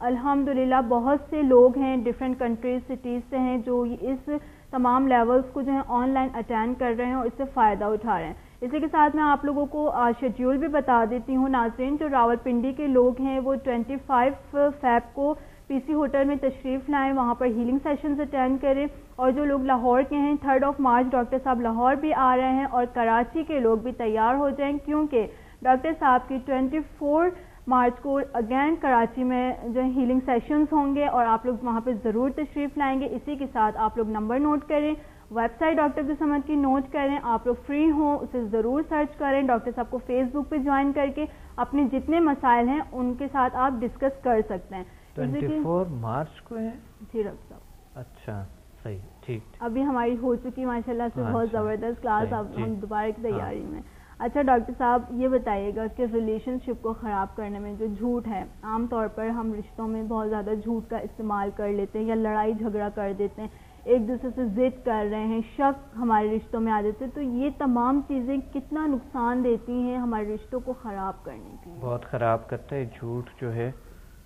الحمدللہ بہت سے لوگ ہیں ڈفرینٹ کنٹریز سٹیز سے ہیں جو اس تمام لیولز کو جو ہے آن لائن اٹینڈ کر رہے ہیں اور اس سے فائدہ اٹھا رہے ہیں. اسی کے ساتھ میں آپ لوگوں کو شیڈیول بھی بتا دیتی ہوں ناظرین. جو راولپنڈی کے لوگ ہیں وہ 25 فیب کو پی سی ہوٹل میں تشریف لائیں, وہاں پر ہیلنگ سیشنز اٹینڈ کریں. اور جو لوگ لاہور کے ہیں 3 مارچ ڈاکٹر صاحب لاہور بھی آ رہے ہیں, اور کراچی کے لوگ بھی تیار ہو جائیں کیونکہ ڈاکٹر صاحب کی 24 مارچ کو اگین کراچی میں جو ہیلنگ سیشنز ہوں گے, اور آپ لوگ وہاں پہ ضرور تشریف لائیں گے. اسی کے ساتھ آپ لوگ نمبر نوٹ کریں, ویب سائٹ ڈاکٹر عبدالصمد کی نوٹ کریں, آپ لوگ فری ہوں اسے ضرور سرچ کریں. ڈاکٹر صاحب کو فیس بک پہ جوائن کر کے اپنے جتنے مسائل ہیں ان کے ساتھ آپ ڈسکس کر سکتے ہیں. 24 مارچ کو ہے جی ڈاکٹر صاحب. اچھا صحیح, ٹھیک. ابھی ہماری ہو چکی ماشاءاللہ سے بہت زبردست کلاس, اب ہم دوبارہ کی تیاری میں. اچھا ڈاکٹر صاحب یہ بتائیے گا کہ ریلیشن شپ کو خراب کرنے میں جو جھوٹ ہے, عام طور پر ہم رشتوں میں بہت زیادہ جھوٹ کا استعمال کر لیتے ہیں یا لڑائی جھگڑا کر دیتے ہیں, ایک دوسرے سے ضد کر رہے ہیں, شک ہمارے رشتوں میں آ جاتے ہیں. تو یہ تمام چیزیں کتنا نقصان دیتی ہیں ہمارے رشتوں کو خراب کرنے کی؟ بہت خراب کرتا ہے جھوٹ جو ہے.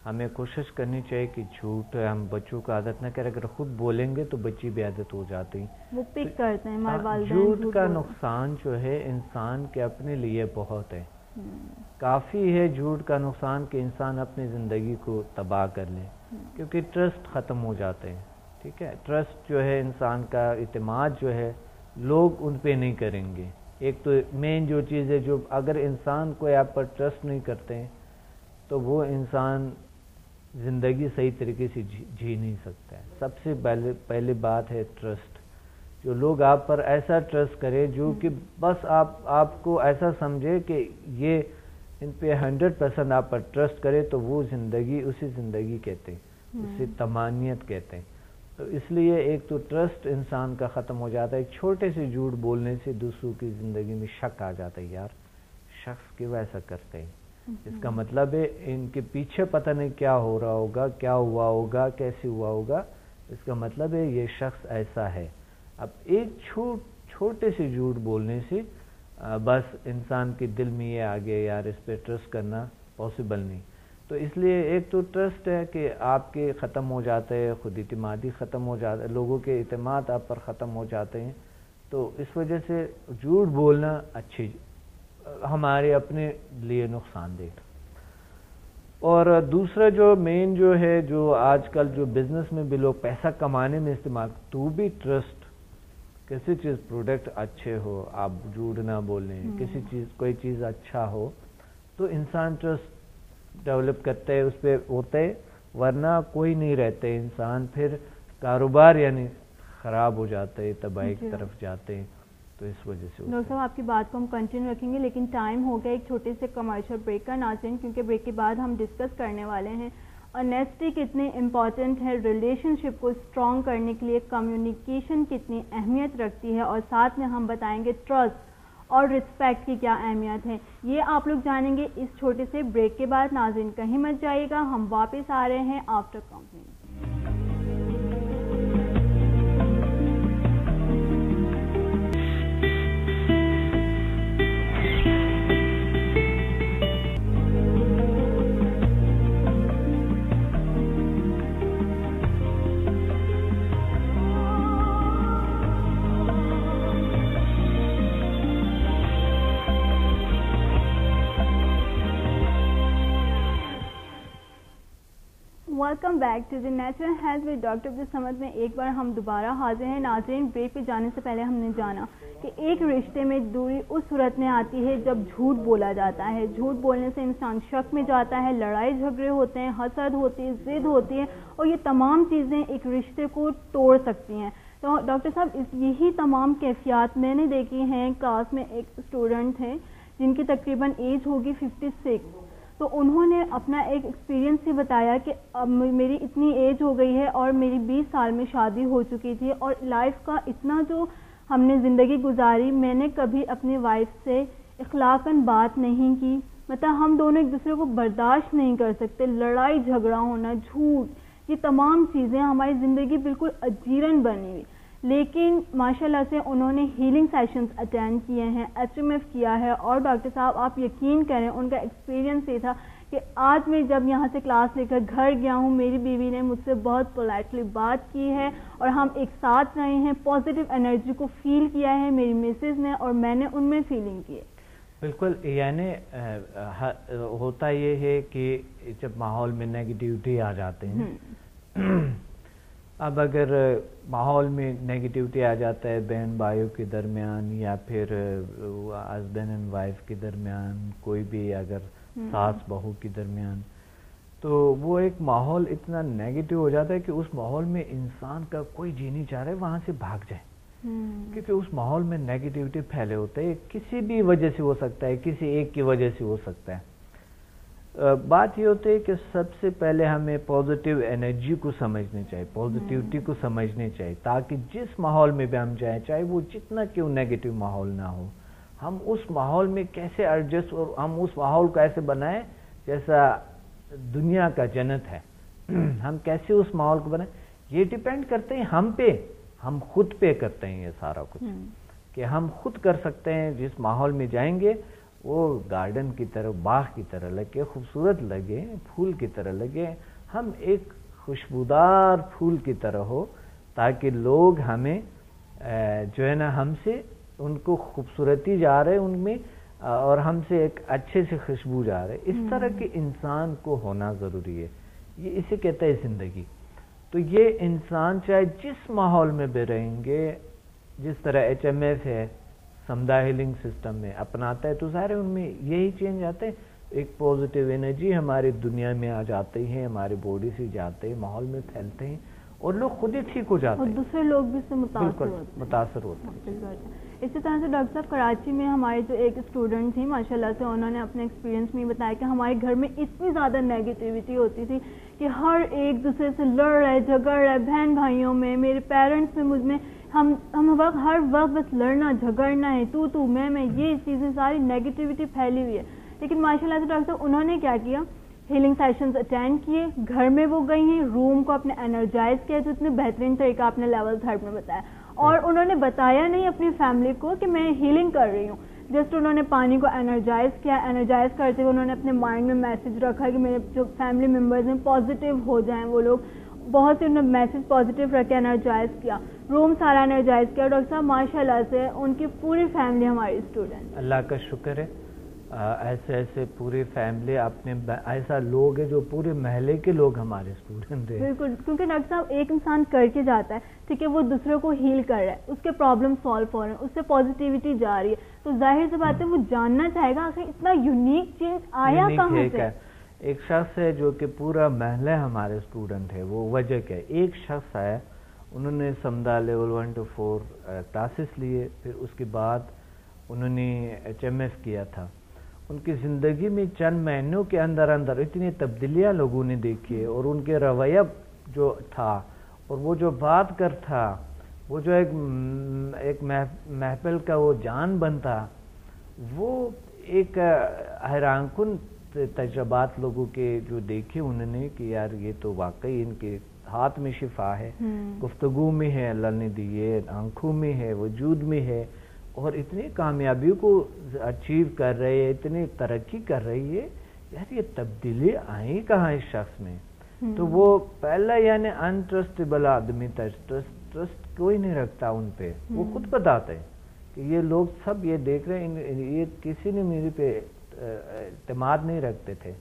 ہمیں کوشش کرنی چاہیے کہ جھوٹ ہم بچوں کو عادت نہ کریں. اگر خود بولیں گے تو بچی بھی عادت ہو جاتی ہیں, وہ پک کرتے ہیں ہمارے والدین. جھوٹ کا نقصان جو ہے انسان کے اپنے لیے بہت ہے, کافی ہے جھوٹ کا نقصان کہ انسان اپنی زندگی کو تباہ کر لے, کیونکہ ٹرسٹ ختم ہو جاتے ہیں. ٹھیک ہے, ٹرسٹ جو ہے انسان کا, اعتماد جو ہے لوگ ان پہ نہیں کریں گے. ایک تو مین جو چیز ہے, جو اگر انسان کو آپ پر ٹرسٹ نہیں کرتے ہیں تو وہ انسان زندگی صحیح طریقے سے جی نہیں سکتا ہے. سب سے پہلی بات ہے ٹرسٹ. جو لوگ آپ پر ایسا ٹرسٹ کرے جو کہ بس آپ کو ایسا سمجھے کہ یہ ان پہ 100% آپ پر ٹرسٹ کرے, تو وہ زندگی اسی زندگی کہتے ہیں, اسے طمانیت کہتے ہیں. تو اس لیے ایک تو ٹرسٹ انسان کا ختم ہو جاتا ہے. ایک چھوٹے سے جھوٹ بولنے سے دوسروں کی زندگی میں شک آ جاتا ہے, یار شخص کیوں ایسا کرتے ہیں, اس کا مطلب ہے ان کے پیچھے پتہ نہیں کیا ہو رہا ہوگا, کیا ہوا ہوگا, کیسے ہوا ہوگا, اس کا مطلب ہے یہ شخص ایسا ہے. اب ایک چھوٹے سے جھوٹ بولنے سے بس انسان کے دل میں یہ آ گیا یار اس پہ ٹرسٹ کرنا پاسبل نہیں. تو اس لیے ایک تو ٹرسٹ ہے کہ آپ کے ختم ہو جاتے ہیں, خود اعتمادی ختم ہو جاتا ہے, لوگوں کے اعتماد آپ پر ختم ہو جاتے ہیں. تو اس وجہ سے جھوٹ بولنا اچھی ہمارے اپنے لیے نقصان دہ. اور دوسرا جو مین جو ہے, جو آج کل جو بزنس میں بھی لوگ پیسہ کمانے میں استعمال, تو بھی ٹرسٹ, کسی چیز پروڈکٹ اچھے ہو, آپ جھوٹ نہ بولیں, کسی چیز کوئی چیز اچھا ہو تو انسان ٹرسٹ ڈیولپ کرتے ہیں, اس پہ ہوتے, ورنہ کوئی نہیں رہتے انسان, پھر کاروبار یعنی خراب ہو جاتے ہیں, تباہی کی طرف جاتے ہیں. تو اس وجہ سے ڈاکٹر صاحب آپ کی بات کو ہم کنٹینیو رکھیں گے, لیکن ٹائم ہو گیا ایک چھوٹے سے کمرشل بریک کا ناظرین, کیونکہ بریک کے بعد ہم ڈسکس کرنے والے ہیں آنیسٹی کتنی امپورٹنٹ ہے ریلیشن شپ کو اسٹرانگ کرنے کے لیے, کمیونیکیشن کتنی اہمیت رکھتی ہے, اور ساتھ میں ہم بتائیں گے ٹرسٹ اور رسپیکٹ کی کیا اہمیت ہے. یہ آپ لوگ جانیں گے اس چھوٹے سے بریک کے بعد. ناظرین کہیں مت جائیے گا, ہم واپس آ رہے ہیں after company. Welcome back to the natural health with doctor Abdul Samad میں ایک بار ہم دوبارہ حاضر ہیں. ناظرین بریک پہ جانے سے پہلے ہم نے جانا کہ ایک رشتے میں دوری اس صورت میں آتی ہے جب جھوٹ بولا جاتا ہے. جھوٹ بولنے سے انسان شک میں جاتا ہے, لڑائی جھگڑے ہوتے ہیں, حسد ہوتی ہے, ضد ہوتی ہے, اور یہ تمام چیزیں ایک رشتے کو توڑ سکتی ہیں. تو ڈاکٹر صاحب یہی تمام کیفیات میں نے دیکھی ہیں. کلاس میں ایک اسٹوڈنٹ ہیں جن کی تقریباً ایج ہوگی 56, تو انہوں نے اپنا ایک ایکسپیرینس ہی بتایا کہ اب میری اتنی ایج ہو گئی ہے اور میری 20 سال میں شادی ہو چکی تھی, اور لائف کا اتنا جو ہم نے زندگی گزاری, میں نے کبھی اپنی وائف سے اخلاقاً بات نہیں کی. مطلب ہم دونوں ایک دوسرے کو برداشت نہیں کر سکتے, لڑائی جھگڑا ہونا, جھوٹ, یہ تمام چیزیں ہماری زندگی بالکل اجیرن بنی ہوئی. لیکن ماشاءاللہ سے انہوں نے ہیلنگ سیشنز اٹینڈ کیے ہیں, HMF کیا ہے, اور ڈاکٹر صاحب آپ یقین کریں ان کا ایکسپیرینس یہ تھا کہ آج میں جب یہاں سے کلاس لے کر گھر گیا ہوں, میری بیوی نے مجھ سے بہت پولائٹلی بات کی ہے, اور ہم ایک ساتھ رہے ہیں, پازیٹیو انرجی کو فیل کیا ہے میری مسز نے, اور میں نے ان میں فیلنگ کی ہے. بالکل, یعنی ہوتا یہ ہے کہ جب ماحول میں نیگیٹیوٹی آ جاتے ہیں, اب اگر ماحول میں نیگیٹیوٹی آ جاتا ہے بہن بھائیوں کے درمیان, یا پھر ہسبینڈ اینڈ وائف کے درمیان, کوئی بھی اگر ساس بہو کے درمیان, تو وہ ایک ماحول اتنا نیگیٹو ہو جاتا ہے کہ اس ماحول میں انسان کا کوئی جی نہیں چاہ رہا ہے وہاں سے بھاگ جائے, کیونکہ اس ماحول میں نیگیٹیوٹی پھیلے ہوتے ہیں. کسی بھی وجہ سے ہو سکتا ہے, کسی ایک کی وجہ سے ہو سکتا ہے. بات یہ ہوتی ہے کہ سب سے پہلے ہمیں پازیٹیو انرجی کو سمجھنی چاہیے, پازیٹیوٹی کو سمجھنی چاہیے, تاکہ جس ماحول میں بھی ہم جائیں, چاہے وہ جتنا کیوں نیگیٹو ماحول نہ ہو, ہم اس ماحول میں کیسے ایڈجسٹ, اور ہم اس ماحول کو ایسے بنائیں جیسا دنیا کا جنت ہے. ہم کیسے اس ماحول کو بنائیں, یہ ڈیپینڈ کرتے ہیں ہم پہ, ہم خود پہ کرتے ہیں یہ سارا کچھ, کہ ہم خود کر سکتے ہیں. جس ماحول میں جائیں گے وہ گارڈن کی طرح, باغ کی طرح لگے, خوبصورت لگے, پھول کی طرح لگے, ہم ایک خوشبودار پھول کی طرح ہو, تاکہ لوگ ہمیں جو ہے نا, ہم سے ان کو خوبصورتی جا رہے ان میں, اور ہم سے ایک اچھے سے خوشبو جا رہے. اس طرح کے انسان کو ہونا ضروری ہے. یہ اسے کہتا ہے زندگی. تو یہ انسان چاہے جس ماحول میں بھی رہیں گے, جس طرح HMF ہے, سمدھا ہیلنگ سسٹم میں اپناتا ہے, تو سارے ان میں یہی چینج آتے ہیں. ایک پازیٹیو انرجی ہماری دنیا میں آ جاتی ہے, ہماری باڈی سے جاتے ہیں, ماحول میں پھیلتے ہیں, اور لوگ خود ہی ٹھیک ہو جاتے ہیں, اور دوسرے لوگ بھی سے متاثر ہوتے ہیں. اسی طرح سے ڈاکٹر صاحب کراچی میں ہمارے جو ایک اسٹوڈنٹ تھی ماشاء اللہ سے انہوں نے اپنے ایکسپیرینس میں بتایا کہ ہمارے گھر میں اتنی زیادہ نیگیٹیوٹی ہوتی تھی کہ ہر ایک دوسرے سے لڑ رہے جھگڑ رہے، بہن بھائیوں میں، میرے پیرنٹس میں، مجھ میں، ہم ہر وقت بس لڑنا جھگڑنا ہے، تو میں یہ چیزیں ساری نیگیٹیوٹی پھیلی ہوئی ہے. لیکن ماشاء اللہ سے ڈاکٹر صاحب انہوں نے کیا کیا، ہیلنگ سیشنز اٹینڈ کیے، گھر میں وہ گئی ہیں، روم کو اپنے انرجائز کیا، جو اتنے بہترین طریقہ آپ نے لیول 3 میں بتایا، اور انہوں نے بتایا نہیں اپنی فیملی کو کہ میں ہیلنگ کر رہی ہوں، جسٹ انہوں نے پانی کو انرجائز کیا. انرجائز کرتے ہوئے انہوں نے اپنے مائنڈ میں میسج رکھا کہ میرے جو فیملی ممبرز ہیں پازیٹیو ہو جائیں، وہ لوگ بہت سے انہوں نے میسج پازیٹیو رکھ کے انرجائز کیا، روم سارا انرجائز کیا. ڈاکٹر صاحب ماشاء اللہ سے ان کی پوری فیملی ہماری اسٹوڈنٹ. اللہ کا شکر ہے، ایسے پوری فیملی اپنے ایسا لوگ ہیں جو پورے محلے کے لوگ ہمارے اسٹوڈنٹ ہیں. بالکل، کیونکہ ڈاکٹر صاحب ایک انسان کر کے جاتا ہے ٹھیک ہے، وہ دوسرے کو ہیل کر رہا ہے، اس کے پرابلم سالو ہو رہے ہیں، اس سے پازیٹیوٹی جا رہی ہے، تو ظاہر سی بات ہے وہ جاننا چاہے گا آخر اتنا یونیک چینج آیا کہاں سے. ایک شخص ہے جو کہ پورا محلہ ہمارے اسٹوڈنٹ ہے، وہ وجہ کیا ہے؟ ایک شخص آیا، انہوں نے سمدھا لیول 1 to 4 کلاسز لیے، پھر اس کے بعد انہوں نے HMS کیا تھا. ان کی زندگی میں چند مہینوں کے اندر اتنی تبدیلیاں لوگوں نے دیکھی، اور ان کے رویہ جو تھا اور وہ جو بات کر تھا، وہ جو ایک محفل کا وہ جان بنتا، وہ ایک حیران کن تجربات لوگوں کے جو دیکھے انہوں نے کہ یار یہ تو واقعی ان کے ہاتھ میں شفا ہے، گفتگو میں ہے اللہ نے دی ہے، آنکھوں میں ہے، وجود میں ہے، اور اتنی کامیابیوں کو اچیو کر رہے ہیں، اتنی ترقی کر رہی ہے. یار یہ تبدیلی آئی کہاں اس شخص میں؟ تو وہ پہلا یعنی انٹرسٹیبل آدمی تھا، ٹرسٹ کوئی نہیں رکھتا ان پہ. وہ خود بتاتے ہیں کہ یہ لوگ سب یہ دیکھ رہے ہیں، یہ کسی نے میرے پہ اعتماد نہیں رکھتے تھے،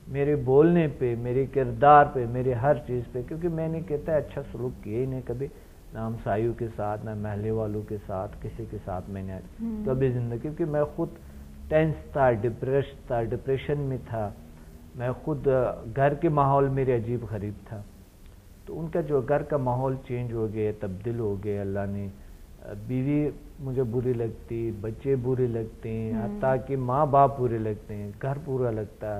میرے بولنے پہ، میرے کردار پہ، میرے ہر چیز پہ، کیونکہ میں نے کہتا ہے اچھا سلوک کیا ہی نہیں کبھی، نہ ہمسایوں کے ساتھ، نہ محلے والوں کے ساتھ، کسی کے ساتھ میں نے کبھی زندگی، کیونکہ میں خود ٹینس تھا، ڈپریشن میں تھا، میں خود گھر کے ماحول میرے عجیب غریب تھا. تو ان کا جو گھر کا ماحول چینج ہو گیا، تبدیل ہو گیا اللہ نے. بیوی مجھے بری لگتی، بچے برے لگتے ہیں، حتیٰ کہ ماں باپ برے لگتے ہیں، گھر برا لگتا،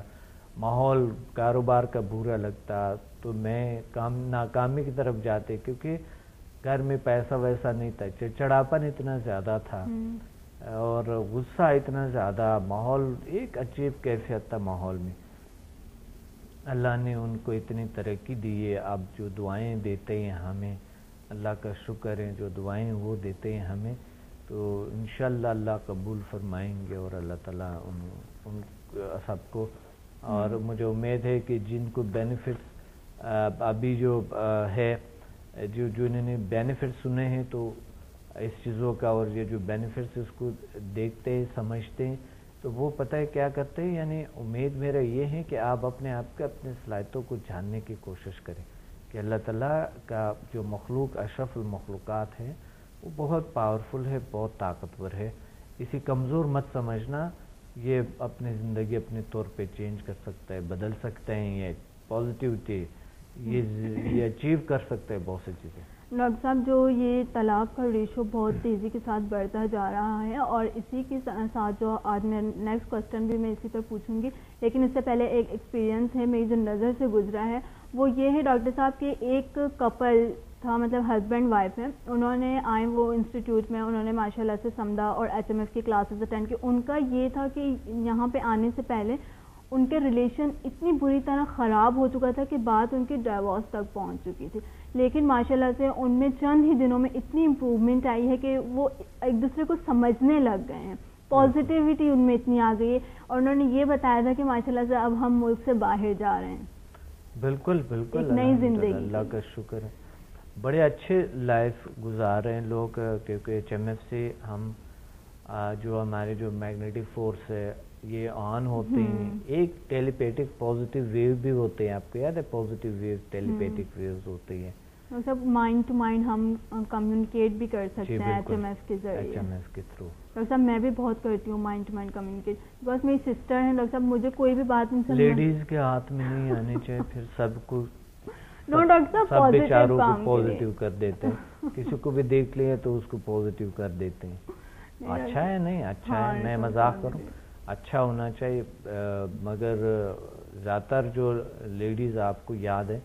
ماحول کاروبار کا برا لگتا. تو میں ناکامی کی طرف جاتے، کیونکہ گھر میں پیسہ ویسا نہیں تھا، چڑچڑاپن اتنا زیادہ تھا اور غصہ اتنا زیادہ، ماحول ایک عجیب کیفیت تھا ماحول میں. اللہ نے ان کو اتنی ترقی دی ہے. اب جو دعائیں دیتے ہیں ہمیں، اللہ کا شکر ہے، جو دعائیں وہ دیتے ہیں ہمیں، تو انشاءاللہ اللہ قبول فرمائیں گے، اور اللہ تعالیٰ ان سب کو. اور مجھے امید ہے کہ جن کو بینیفٹس ابھی جو ہے، جو انہوں نے بینیفٹ سنے ہیں تو اس چیزوں کا، اور یہ جو بینیفٹس اس کو دیکھتے ہیں، سمجھتے ہیں، تو وہ پتہ ہے کیا کرتے ہیں. یعنی امید میرا یہ ہے کہ آپ اپنے صلاحیتوں کو جاننے کی کوشش کریں کہ اللہ تعالیٰ کا جو مخلوق اشرف المخلوقات ہے وہ بہت پاورفل ہے، بہت طاقتور ہے. اسی کمزور مت سمجھنا، یہ اپنی زندگی اپنے طور پہ چینج کر سکتا ہے، بدل سکتے ہیں، یہ پازیٹیوٹی یہ اچیو کر سکتے ہیں بہت سی چیزیں. ڈاکٹر صاحب جو یہ طلاق کا ریشو بہت تیزی کے ساتھ بڑھتا جا رہا ہے، اور اسی کے ساتھ جو آج میں نیکسٹ کوسچن بھی میں اسی پر پوچھوں گی، لیکن اس سے پہلے ایک ایکسپیرینس ہے میری جو نظر سے گزرا ہے، وہ یہ ہے ڈاکٹر صاحب کہ ایک کپل تھا، مطلب ہسبینڈ وائف ہے، انہوں نے آئے وہ انسٹیٹیوٹ میں، انہوں نے ماشاء اللہ سے سمدھا اور HMS کی کلاسز اٹینڈ کی. ان کا یہ تھا کہ یہاں پہ آنے سے پہلے ان کے ریلیشن اتنی بری طرح خراب ہو چکا تھا کہ بات ان کی ڈائیورس تک پہنچ چکی تھی، لیکن ماشاءاللہ سے ان میں چند ہی دنوں میں اتنی امپروومنٹ آئی ہے کہ وہ ایک دوسرے کو سمجھنے لگ گئے ہیں، پازیٹیوٹی ان میں اتنی آ گئی ہے، اور انہوں نے یہ بتایا تھا کہ ماشاءاللہ سے اب ہم ملک سے باہر جا رہے ہیں. بالکل ایک نئی زندگی. اللہ کا شکر ہے، بڑے اچھے لائف گزار رہے ہیں لوگ، کیونکہ HMS سے ہم جو ہمارے جو میگنیٹک فورس ہے یہ آن ہوتے ہیں. ایک ٹیلیپیٹک پازیٹیو ویو بھی ہوتے ہیں، آپ کو یاد ہے پازیٹیو ویو، ٹیلیپیٹک ویوز ہوتی ہیں، مطلب مائنڈ ٹو مائنڈ ہم کمیونیکیٹ بھی کر سکتے ہیں HMS کے ذریعے. HMS کے تھرو. ڈاکٹر صاحب میں بھی بہت کرتی ہوں mind to mind communicate, because میری سسٹر ہیں ڈاکٹر صاحب، مجھے کوئی بھی بات ان سے لیڈیز کے ہاتھ میں نہیں آنی چاہیے، پھر سب کو ڈاکٹر صاحب سب بیچاروں کو پازیٹیو کر دیتے ہیں، کسی کو بھی دیکھ لیا تو اس کو پازیٹیو کر دیتے ہیں. اچھا ہے نہیں اچھا ہے, میں مذاق کروں, اچھا ہونا چاہیے, مگر زیادہ تر جو لیڈیز آپ کو یاد ہے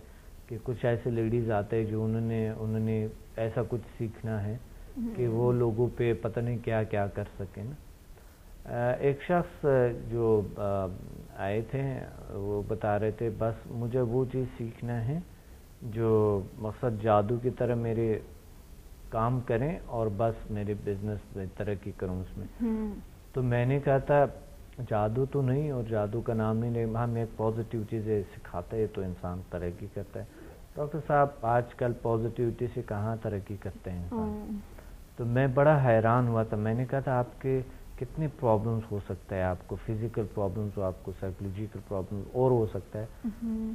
کہ کچھ ایسے لیڈیز آتے ہیں جو انہوں نے ایسا کچھ سیکھنا ہے کہ وہ لوگوں پہ پتہ نہیں کیا کیا کر سکیں نا. ایک شخص جو آئے تھے وہ بتا رہے تھے بس مجھے وہ چیز سیکھنا ہے جو مقصد جادو کی طرح میرے کام کریں اور بس میرے بزنس میں ترقی کروں اس میں. تو میں نے کہا تھا جادو تو نہیں, اور جادو کا نام نہیں لے, ہم ایک پازیٹیو چیزیں سکھاتے ہیں تو انسان ترقی کرتا ہے. ڈاکٹر صاحب آج کل پازیٹیوٹی سے کہاں ترقی کرتے ہیں انسان. تو میں بڑا حیران ہوا تھا, میں نے کہا تھا آپ کے کتنے پرابلمس ہو سکتا ہے, آپ کو فزیکل پرابلمس ہو, آپ کو سائیکولوجیکل پرابلمس اور ہو سکتا ہے.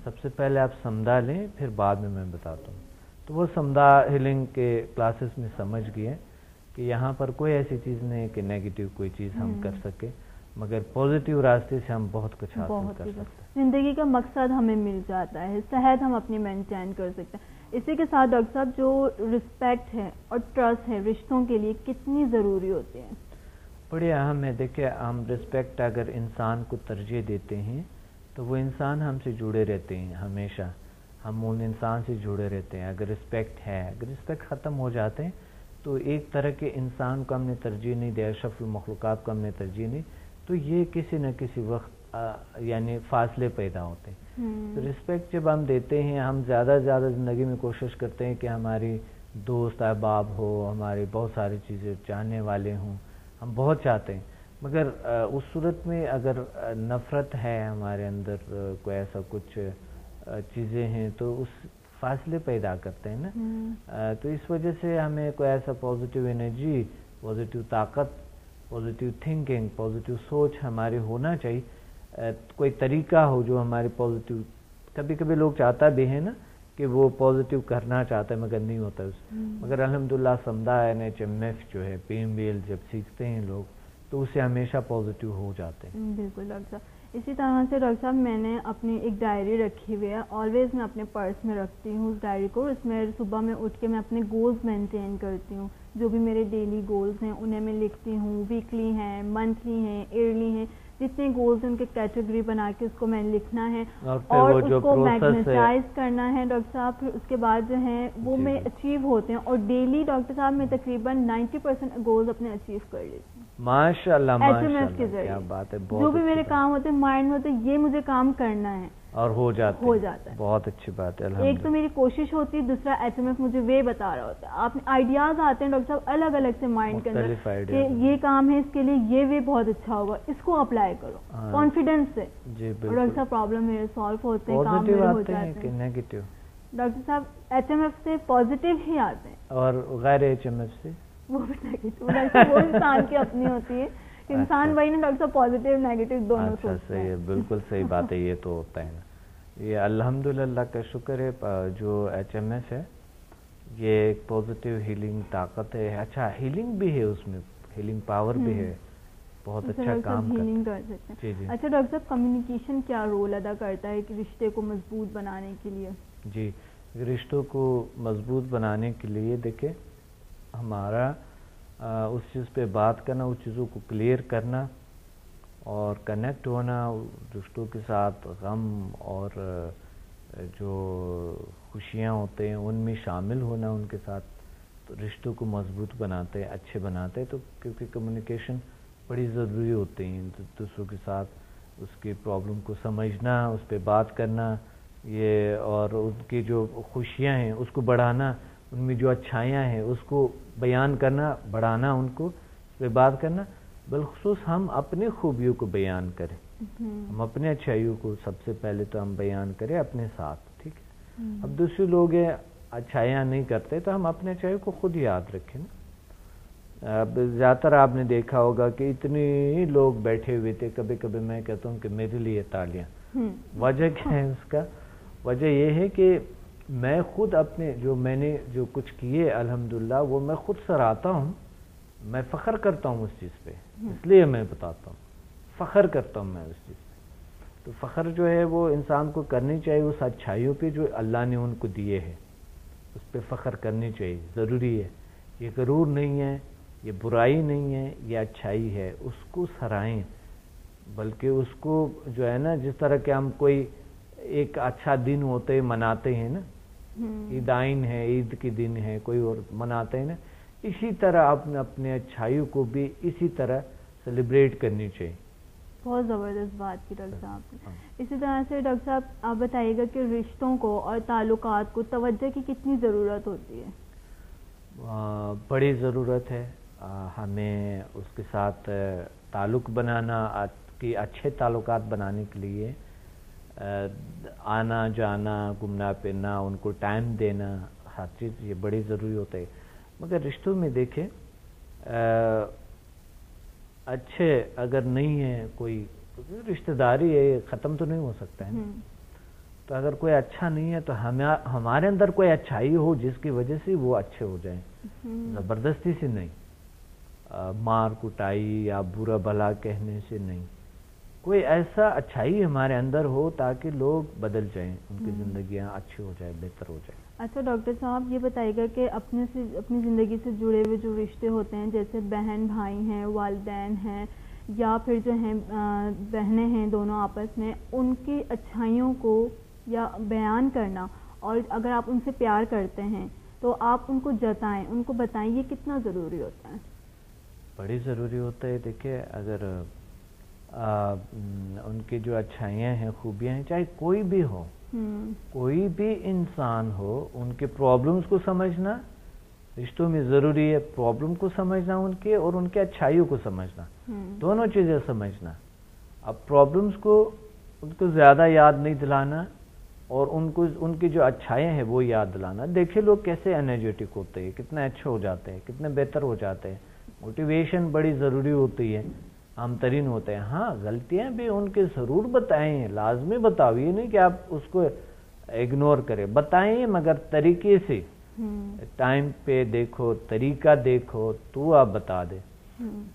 سب سے پہلے آپ سمدھا لیں پھر بعد میں بتاتا ہوں. تو وہ سمدھا ہیلنگ کے کلاسز میں سمجھ گئے کہ یہاں پر کوئی ایسی چیز نہیں ہے کہ نیگیٹو کوئی چیز ہم کر سکے, مگر پازیٹیو راستے سے ہم بہت کچھ حاصل کر سکتے ہیں. زندگی کا مقصد ہمیں مل جاتا ہے, صحت ہم اپنی مینٹین کر سکتے ہیں. اسی کے ساتھ ڈاکٹر صاحب جو رسپیکٹ ہے اور ٹرسٹ ہے رشتوں کے لیے کتنی ضروری ہوتی ہے. بڑی اہم ہے. دیکھیں ہم رسپیکٹ اگر انسان کو ترجیح دیتے ہیں تو وہ انسان ہم سے جڑے رہتے ہیں, ہمیشہ ہم ان انسان سے جڑے رہتے ہیں. اگر رسپیکٹ ہے, اگر رسپیکٹ ختم ہو جاتے ہیں تو ایک طرح کے انسان کو ہم نے ترجیح نہیں دیا, اشرف المخلوقات کو ہم نے ترجیح نہیں, تو یہ کسی نہ کسی وقت یعنی فاصلے پیدا ہوتے ہیں. تو رسپیکٹ جب ہم دیتے ہیں, ہم زیادہ سے زیادہ زندگی میں کوشش کرتے ہیں کہ ہماری دوست احباب ہو, ہماری بہت ساری چیزیں چاہنے والے ہوں, ہم بہت چاہتے ہیں, مگر اس صورت میں اگر نفرت ہے ہمارے اندر, کوئی ایسا کچھ چیزیں ہیں تو اس فاصلے پیدا کرتے ہیں نا. تو اس وجہ سے ہمیں کوئی ایسا پازیٹیو انرجی, پازیٹیو طاقت, پازیٹیو تھنکنگ, پازیٹیو سوچ ہماری ہونا چاہیے. کوئی طریقہ ہو جو ہماری پازیٹیو, کبھی کبھی لوگ چاہتا بھی ہے نا کہ وہ پازیٹیو کرنا چاہتا ہے مگر نہیں ہوتا اس. مگر الحمدللہ سمدھا NHMF جو ہے PMBL جب سیکھتے ہیں لوگ تو اسے ہمیشہ پازیٹیو ہو جاتے ہیں. بالکل ڈاکٹر صاحب. اسی طرح سے ڈاکٹر صاحب میں نے اپنی ایک ڈائری رکھی ہوئی ہے, آلویز میں اپنے پرس میں رکھتی ہوں اس ڈائری کو. اس میں صبح میں اٹھ کے میں اپنے گولز مینٹین کرتی ہوں, جو بھی میرے ڈیلی گولز ہیں انہیں میں لکھتی ہوں. ویکلی ہیں, منتھلی ہیں, ایئرلی ہیں, جتنے گولز ہیں ان کے کیٹیگری بنا کے اس کو میں لکھنا ہے اور اس کو میگنیٹائز کرنا ہے ڈاکٹر صاحب. پھر اس کے بعد جو ہیں وہ میں اچیو ہوتے ہیں, اور ڈیلی ڈاکٹر صاحب میں تقریباً 90% گولز اپنے اچیو کر لیتی ہوں. ماشاء اللہ HMF کے ذریعے. کیا بات ہے, جو بھی میرے کام ہوتے ہیں مائنڈ میں ہوتے ہیں یہ مجھے کام کرنا ہے اور ہو جاتا ہے. بہت اچھی بات ہے. ایک تو میری کوشش ہوتی ہے, دوسرا HMF مجھے وے بتا رہا ہوتا ہے. آپ آئیڈیاز آتے ہیں ڈاکٹر صاحب الگ الگ سے مائنڈ کے اندر کہ یہ کام ہے, اس کے لیے یہ وے بہت اچھا ہوگا, اس کو اپلائی کرو کانفیڈنس سے. ڈاکٹر صاحب پرابلم میرے سالو ہوتے ہیں, کام میرے ہو جاتے ہیں. نیگیٹو ڈاکٹر صاحب HMF سے پازیٹیو ہی آتے ہیں, اور غیر HMF سے وہ بھی نیگیٹو. وہ انسان کی اپنی ہوتی ہے, انسان وہی نا ڈاکٹر صاحب پازیٹیو نیگیٹو دونوں سوچتے ہیں. صحیح ہے, بالکل صحیح بات ہے. یہ تو ہوتا ہے نا. یہ الحمدللہ کا شکر ہے جو HMF ہے یہ ایک پازیٹیو ہیلنگ طاقت ہے. اچھا ہیلنگ بھی ہے اس میں, ہیلنگ پاور بھی ہے, بہت اچھا کام کر سکتے ہیں. اچھا ڈاکٹر صاحب کمیونیکیشن کیا رول ادا کرتا ہے کہ رشتے کو مضبوط بنانے کے لیے؟ جی رشتوں کو مضبوط بنانے کے لیے دیکھیں ہمارا اس چیز پہ بات کرنا, اس چیزوں کو کلیئر کرنا اور کنیکٹ ہونا رشتوں کے ساتھ, غم اور جو خوشیاں ہوتے ہیں ان میں شامل ہونا ان کے ساتھ, تو رشتوں کو مضبوط بناتے ہیں, اچھے بناتے ہیں. تو کیونکہ کمیونیکیشن بڑی ضروری ہوتی ہیں دوسروں کے ساتھ, اس کی پرابلم کو سمجھنا, اس پہ بات کرنا, یہ اور ان کی جو خوشیاں ہیں اس کو بڑھانا, ان میں جو اچھائیاں ہیں اس کو بیان کرنا, بڑھانا, ان کو اس پہ بات کرنا. بالخصوص ہم اپنے خوبیوں کو بیان کریں, ہم اپنے اچھائیوں کو سب سے پہلے تو ہم بیان کریں اپنے ساتھ, ٹھیک ہے. اب دوسرے لوگ اچھائیاں نہیں کرتے تو ہم اپنے اچھائیوں کو خود یاد رکھیں نا. اب زیادہ تر آپ نے دیکھا ہوگا کہ اتنے لوگ بیٹھے ہوئے تھے, کبھی کبھی میں کہتا ہوں کہ میرے لیے تالیاں. وجہ کیا ہے اس کا؟ وجہ یہ ہے کہ میں خود اپنے میں نے جو کچھ کیے الحمدللہ وہ میں خود سراہتا ہوں, میں فخر کرتا ہوں اس چیز پہ, اس لیے میں بتاتا ہوں, فخر کرتا ہوں میں اس چیز پہ. تو فخر جو ہے وہ انسان کو کرنی چاہیے اس اچھائیوں پہ جو اللہ نے ان کو دیے ہیں, اس پہ فخر کرنی چاہیے, ضروری ہے. یہ غرور نہیں ہے یہ برائی نہیں ہے، یہ اچھائی ہے، اس کو سرائیں، بلکہ اس کو جو ہے نا، جس طرح کہ ہم کوئی ایک اچھا دن ہوتے مناتے ہیں نا، عیدائن ہے، عید کے دن ہے، کوئی اور مناتے ہیں نا، اسی طرح اپنے اچھائیوں کو بھی اسی طرح سیلیبریٹ کرنی چاہیے. بہت زبردست بات کی ڈاکٹر صاحب نے. اسی طرح سے ڈاکٹر صاحب آپ بتائیے گا کہ رشتوں کو اور تعلقات کو توجہ کی کتنی ضرورت ہوتی ہے؟ بڑی ضرورت ہے. ہمیں اس کے ساتھ تعلق بنانا، کہ اچھے تعلقات بنانے کے لیے آنا جانا، گھومنا پھرنا، ان کو ٹائم دینا، ہر چیز یہ بڑی ضروری ہوتا ہے. مگر رشتوں میں دیکھیں اچھے اگر نہیں ہے، کوئی رشتہ داری ہے، یہ ختم تو نہیں ہو سکتا ہے. تو اگر کوئی اچھا نہیں ہے تو ہمارے اندر کوئی اچھائی ہو جس کی وجہ سے وہ اچھے ہو جائیں، زبردستی سے نہیں، مار کٹائی یا برا بھلا کہنے سے نہیں. کوئی ایسا اچھائی ہمارے اندر ہو تاکہ لوگ بدل جائیں، ان کی زندگیاں اچھی ہو جائیں، بہتر ہو جائیں. اچھا ڈاکٹر صاحب یہ بتائیے گا کہ اپنی زندگی سے جڑے ہوئے جو رشتے ہوتے ہیں، جیسے بہن بھائی ہیں، والدین ہیں، یا پھر جو ہیں بہنیں ہیں دونوں آپس میں، ان کی اچھائیوں کو یا بیان کرنا، اور اگر آپ ان سے پیار کرتے ہیں تو آپ ان کو جتائیں، ان کو بتائیں، یہ کتنا ضروری ہوتا ہے؟ بڑی ضروری ہوتا ہے. دیکھیں اگر ان کی جو اچھائیاں ہیں، خوبیاں ہیں، چاہے کوئی بھی ہو، کوئی بھی انسان ہو، ان کے پرابلمز کو سمجھنا رشتوں میں ضروری ہے. پرابلم کو سمجھنا ان کے، اور ان کے اچھائیوں کو سمجھنا، دونوں چیزیں سمجھنا. اب پرابلمز کو ان کو زیادہ یاد نہیں دلانا، اور ان کی جو اچھائیاں ہیں وہ یاد دلانا. دیکھیں لوگ کیسے انرجیٹک ہوتے ہیں، کتنے اچھے ہو جاتے ہیں، کتنے بہتر ہو جاتے ہیں. موٹیویشن بڑی ضروری ہوتی ہے، عام ترین ہوتے ہیں. ہاں غلطیاں بھی ان کے ضرور بتائیں، لازمی بتاؤ، یہ نہیں کہ آپ اس کو اگنور کریں، بتائیں مگر طریقے سے. ٹائم پہ دیکھو، طریقہ دیکھو تو آپ بتا دیں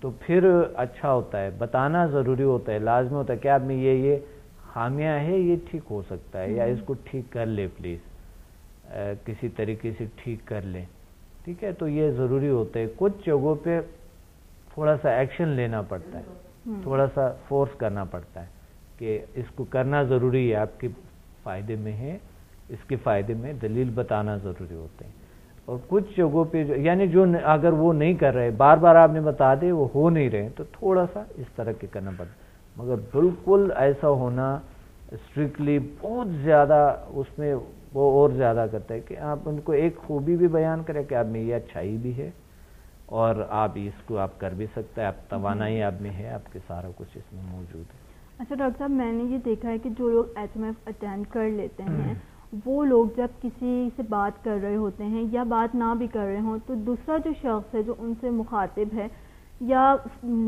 تو پھر اچھا ہوتا ہے. بتانا ضروری ہوتا ہے، لازمی ہوتا ہے کہ آپ میں یہ خامیاں ہے، یہ ٹھیک ہو سکتا ہے، یا اس کو ٹھیک کر لے پلیز، کسی طریقے سے ٹھیک کر لیں. ٹھیک ہے، تو یہ ضروری ہوتا ہے. کچھ جگہوں پہ تھوڑا سا ایکشن لینا پڑتا ہے، تھوڑا سا فورس کرنا پڑتا ہے کہ اس کو کرنا ضروری ہے، آپ کے فائدے میں ہے، اس کے فائدے میں دلیل بتانا ضروری ہوتے ہیں. اور کچھ جگہوں پہ یعنی جو اگر وہ نہیں کر رہے، بار بار آپ نے بتا دے، وہ ہو نہیں رہے، تو تھوڑا سا اس طرح کے کرنا پڑتا ہے. مگر بالکل ایسا ہونا اسٹرکٹلی بہت زیادہ، اس میں وہ اور زیادہ کرتا ہے کہ آپ ان کو ایک خوبی بھی بیان کریں کہ آپ میں یہ اچھائی بھی ہے، اور آپ اس کو آپ کر بھی سکتے ہیں، آپ توانائی آپ میں ہے، آپ کے سارا کچھ اس میں موجود ہے. اچھا ڈاکٹر صاحب میں نے یہ دیکھا ہے کہ جو لوگ HMF اٹینڈ کر لیتے ہیں، وہ لوگ جب کسی سے بات کر رہے ہوتے ہیں یا بات نہ بھی کر رہے ہوں، تو دوسرا جو شخص ہے جو ان سے مخاطب ہے یا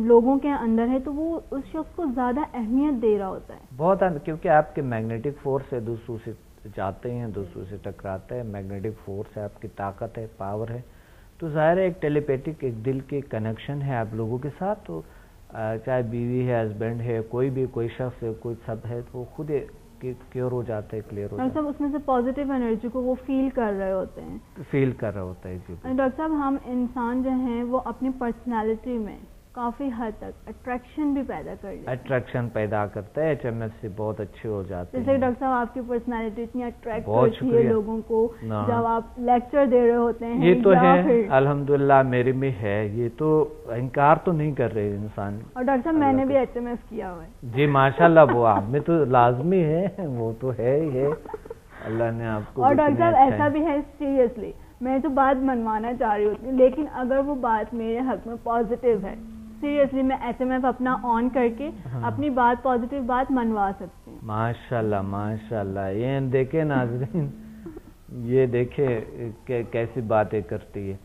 لوگوں کے اندر ہے، تو وہ اس شخص کو زیادہ اہمیت دے رہا ہوتا ہے. بہت، کیونکہ آپ کے میگنیٹک فورس ہے، دوسروں سے جاتے ہیں، دوسروں سے ٹکراتے ہیں. میگنیٹک فورس ہے، آپ کی طاقت ہے، پاور ہے. تو ظاہر ہے ایک ٹیلیپیتھک، ایک دل کے کنیکشن ہے آپ لوگوں کے ساتھ. تو چاہے بیوی ہے، ہسبینڈ ہے، کوئی بھی کوئی شخص ہے، کوئی سب ہے، تو خود کیور ہو جاتے ہیں، کلیئر ہو جاتے ہیں. اس میں سے پازیٹیو انرجی کو وہ فیل کر رہے ہوتے ہیں، فیل کر رہا ہوتا ہے. جی ڈاکٹر صاحب ہم انسان جو ہیں وہ اپنی پرسنالٹی میں کافی حد تک اٹریکشن بھی پیدا کر لیتے ہیں. اٹریکشن پیدا کرتا ہے، HMF سے بہت اچھے ہو جاتے ہیں. جیسے ڈاکٹر صاحب آپ کی پرسنالٹی اتنی اٹریکٹ کرتی ہے لوگوں کو جب آپ لیکچر دے رہے ہوتے ہیں. یہ تو ہے الحمدللہ میرے میں ہے، یہ تو انکار تو نہیں کر رہے انسان. اور ڈاکٹر صاحب میں نے بھی HMF کیا ہوا ہے. جی ماشاءاللہ، وہ آپ میں تو لازمی ہے، وہ تو ہے ہی ہے، اللہ نے آپ کو. اور ڈاکٹر صاحب ایسا بھی ہے، سیریسلی میں تو بات منوانا چاہ رہی ہوتی ہوں، لیکن اگر وہ بات میرے حق میں پازیٹیو ہے، سیریسلی میں HMF اپنا آن کر کے اپنی بات، پازیٹیو بات منوا سکتی ہوں. ماشاءاللہ ماشاءاللہ. یہ دیکھیں ناظرین، یہ دیکھیں کیسی باتیں کرتی ہے.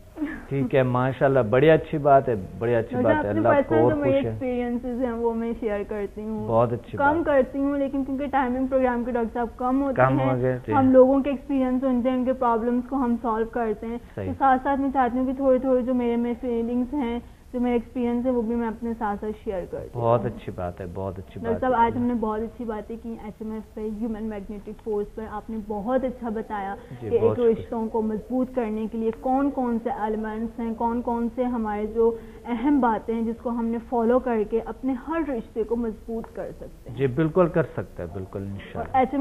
ٹھیک ہے، ماشاءاللہ، بڑی اچھی بات ہے، بڑی اچھی بات ہے. اللہ کو اور خوش ہے. ایکسپیرینسز ہیں وہ میں شیئر کرتی ہوں، بہت اچھی بات. کم کرتی ہوں، لیکن کیونکہ ٹائمنگ پروگرام کے ڈاکٹر صاحب کم ہوتے ہیں، ہم لوگوں کے ایکسپیرینس سنتے ہیں، ان کے پرابلمس کو ہم سالو کرتے ہیں. تو ساتھ ساتھ میں چاہتی ہوں کہ تھوڑے تھوڑے جو میرے میں فیلنگس ہیں، جو میرا ایکسپیرینس ہے وہ بھی میں اپنے ساتھ ساتھ شیئر کرتی ہوں. بہت اچھی بات ہے, بہت اچھی بات ہے. ڈاکٹر صاحب آج ہم نے بہت اچھی باتیں کی ایچ ایم ایف پہ, ہیومن میگنیٹک فورس پر. آپ نے بہت اچھا بتایا کہ ایک رشتوں کو مضبوط کرنے کے لیے کون کون سے ایلیمنٹس ہیں, کون کون سے ہمارے جو اہم باتیں ہیں جس کو ہم نے فالو کر کے اپنے ہر رشتے کو مضبوط کر سکتے ہیں. جی بالکل کر سکتے ہیں, بالکل انشاءاللہ. ایچ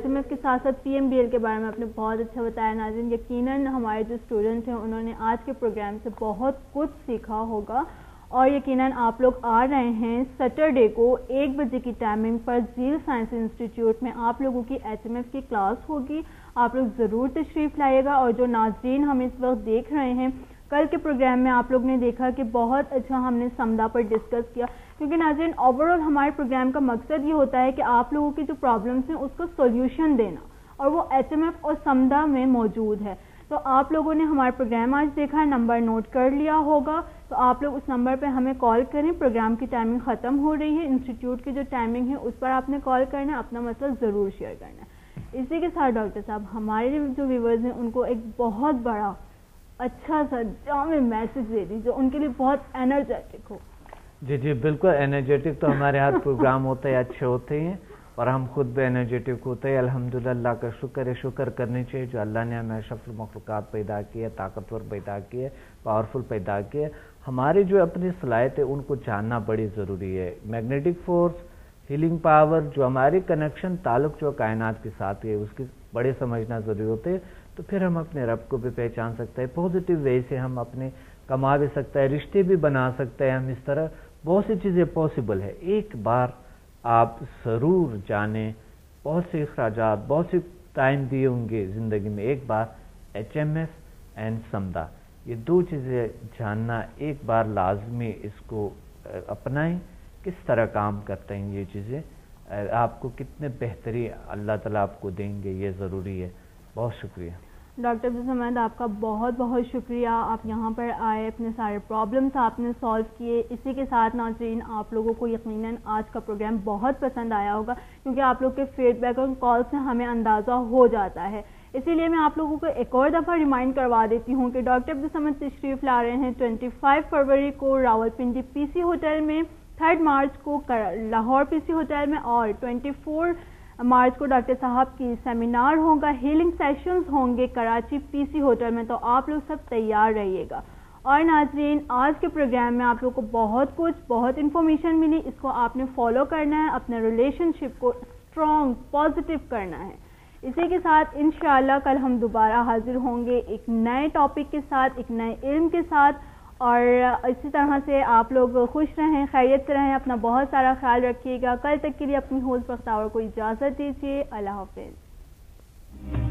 ایم ایف کے ساتھ ساتھ پی ایم بی ایل کے بارے میں آپ نے بہت اچھا بتایا. ناظرین یقیناً ہمارے جو اسٹوڈنٹ ہیں انہوں نے آج کے پروگرام سے بہت کچھ سیکھا ہوگا, اور یقیناً آپ لوگ آ رہے ہیں سیٹرڈے کو 1 بجے کی ٹائمنگ پر ذیل سائنس انسٹیٹیوٹ میں آپ لوگوں کی ایچ ایم ایف کی کلاس ہوگی. آپ لوگ ضرور تشریف لائیے گا. اور جو ناظرین ہم اس وقت دیکھ رہے ہیں, کل کے پروگرام میں آپ لوگ نے دیکھا کہ بہت اچھا ہم نے سمدہ پر ڈسکس کیا, کیونکہ ناظرین اوور آل ہمارے پروگرام کا مقصد یہ ہوتا ہے کہ آپ لوگوں کی جو پرابلمس ہیں اس کو سولوشن دینا, اور وہ ایچ ایم ایف اور سمدہ میں موجود ہے. تو آپ لوگوں نے ہمارا پروگرام آج دیکھا, نمبر نوٹ کر لیا ہوگا, تو آپ لوگ اس نمبر پہ ہمیں کال کریں. پروگرام کی ٹائمنگ ختم ہو رہی ہے, انسٹیٹیوٹ کی جو ٹائمنگ ہے اس پر آپ نے کال کرنا ہے, اپنا مسئلہ ضرور شیئر کرنا ہے. اسی کے ساتھ ڈاکٹر صاحب ہمارے جو ویورز ہیں ان کو ایک بہت بڑا اچھا سا جامع میسج دے دیجیے, ان کے لیے بہت انرجیٹک ہو. جی جی بالکل, انرجیٹک تو ہمارے ہاتھ پروگرام ہوتے ہیں, اچھے ہوتے ہیں, اور ہم خود بھی انرجیٹک ہوتے ہیں. الحمدللہ اللہ کا شکر ہے, شکر کرنی چاہیے جو اللہ نے ہمیں اشرف المخلوقات پیدا کیے, طاقتور پیدا کیے, پاورفل پیدا کیے. ہماری جو اپنی صلاحیت ہے ان کو جاننا بڑی ضروری ہے. میگنیٹک فورس, ہیلنگ پاور, جو ہماری کنیکشن تعلق جو کائنات کے ساتھ ہے اس کی بڑے سمجھنا ضروری ہوتے ہیں. تو پھر ہم اپنے رب کو بھی پہچان سکتے ہیں, پازیٹیو وے سے ہم اپنے کما بھی سکتے ہیں, رشتے بھی بنا سکتے ہیں. ہم اس طرح بہت سی چیزیں پاسبل ہے. ایک بار آپ ضرور جانیں, بہت سے اخراجات, بہت سے ٹائم دیے ہوں گے زندگی میں, ایک بار ایچ ایم ایف اینڈ سمدہ, یہ 2 چیزیں جاننا ایک بار لازمی, اس کو اپنائیں. کس طرح کام کرتے ہیں یہ چیزیں, آپ کو کتنے بہتری اللہ تعالیٰ آپ کو دیں گے, یہ ضروری ہے. بہت شکریہ ڈاکٹر عبدالصمد, آپ کا بہت بہت شکریہ. آپ یہاں پر آئے, اپنے سارے پرابلمس آپ نے سالو کیے. اسی کے ساتھ ناظرین آپ لوگوں کو یقیناً آج کا پروگرام بہت پسند آیا ہوگا, کیونکہ آپ لوگ کے فیڈ بیک اور کال سے ہمیں اندازہ ہو جاتا ہے. اسی لیے میں آپ لوگوں کو ایک اور دفعہ ریمائنڈ کروا دیتی ہوں کہ ڈاکٹر عبدالصمد تشریف لا رہے ہیں 25 فروری کو راولپنڈی پی سی ہوٹل میں, 3 مارچ کو لاہور پی سی ہوٹل میں, اور 24 مارچ کو ڈاکٹر صاحب کی سیمینار ہوگا, ہیلنگ سیشنز ہوں گے کراچی پی سی ہوٹل میں. تو آپ لوگ سب تیار رہیے گا. اور ناظرین آج کے پروگرام میں آپ لوگ کو بہت انفارمیشن ملی, اس کو آپ نے فالو کرنا ہے, اپنے ریلیشن شپ کو اسٹرانگ پازیٹیو کرنا ہے. اسی کے ساتھ انشاءاللہ کل ہم دوبارہ حاضر ہوں گے ایک نئے ٹاپک کے ساتھ, ایک نئے علم کے ساتھ. اور اسی طرح سے آپ لوگ خوش رہیں, خیریت سے رہیں, اپنا بہت سارا خیال رکھیے گا. کل تک کے لیے اپنی ہوسٹ بختاور کو اجازت دیجیے. اللہ حافظ.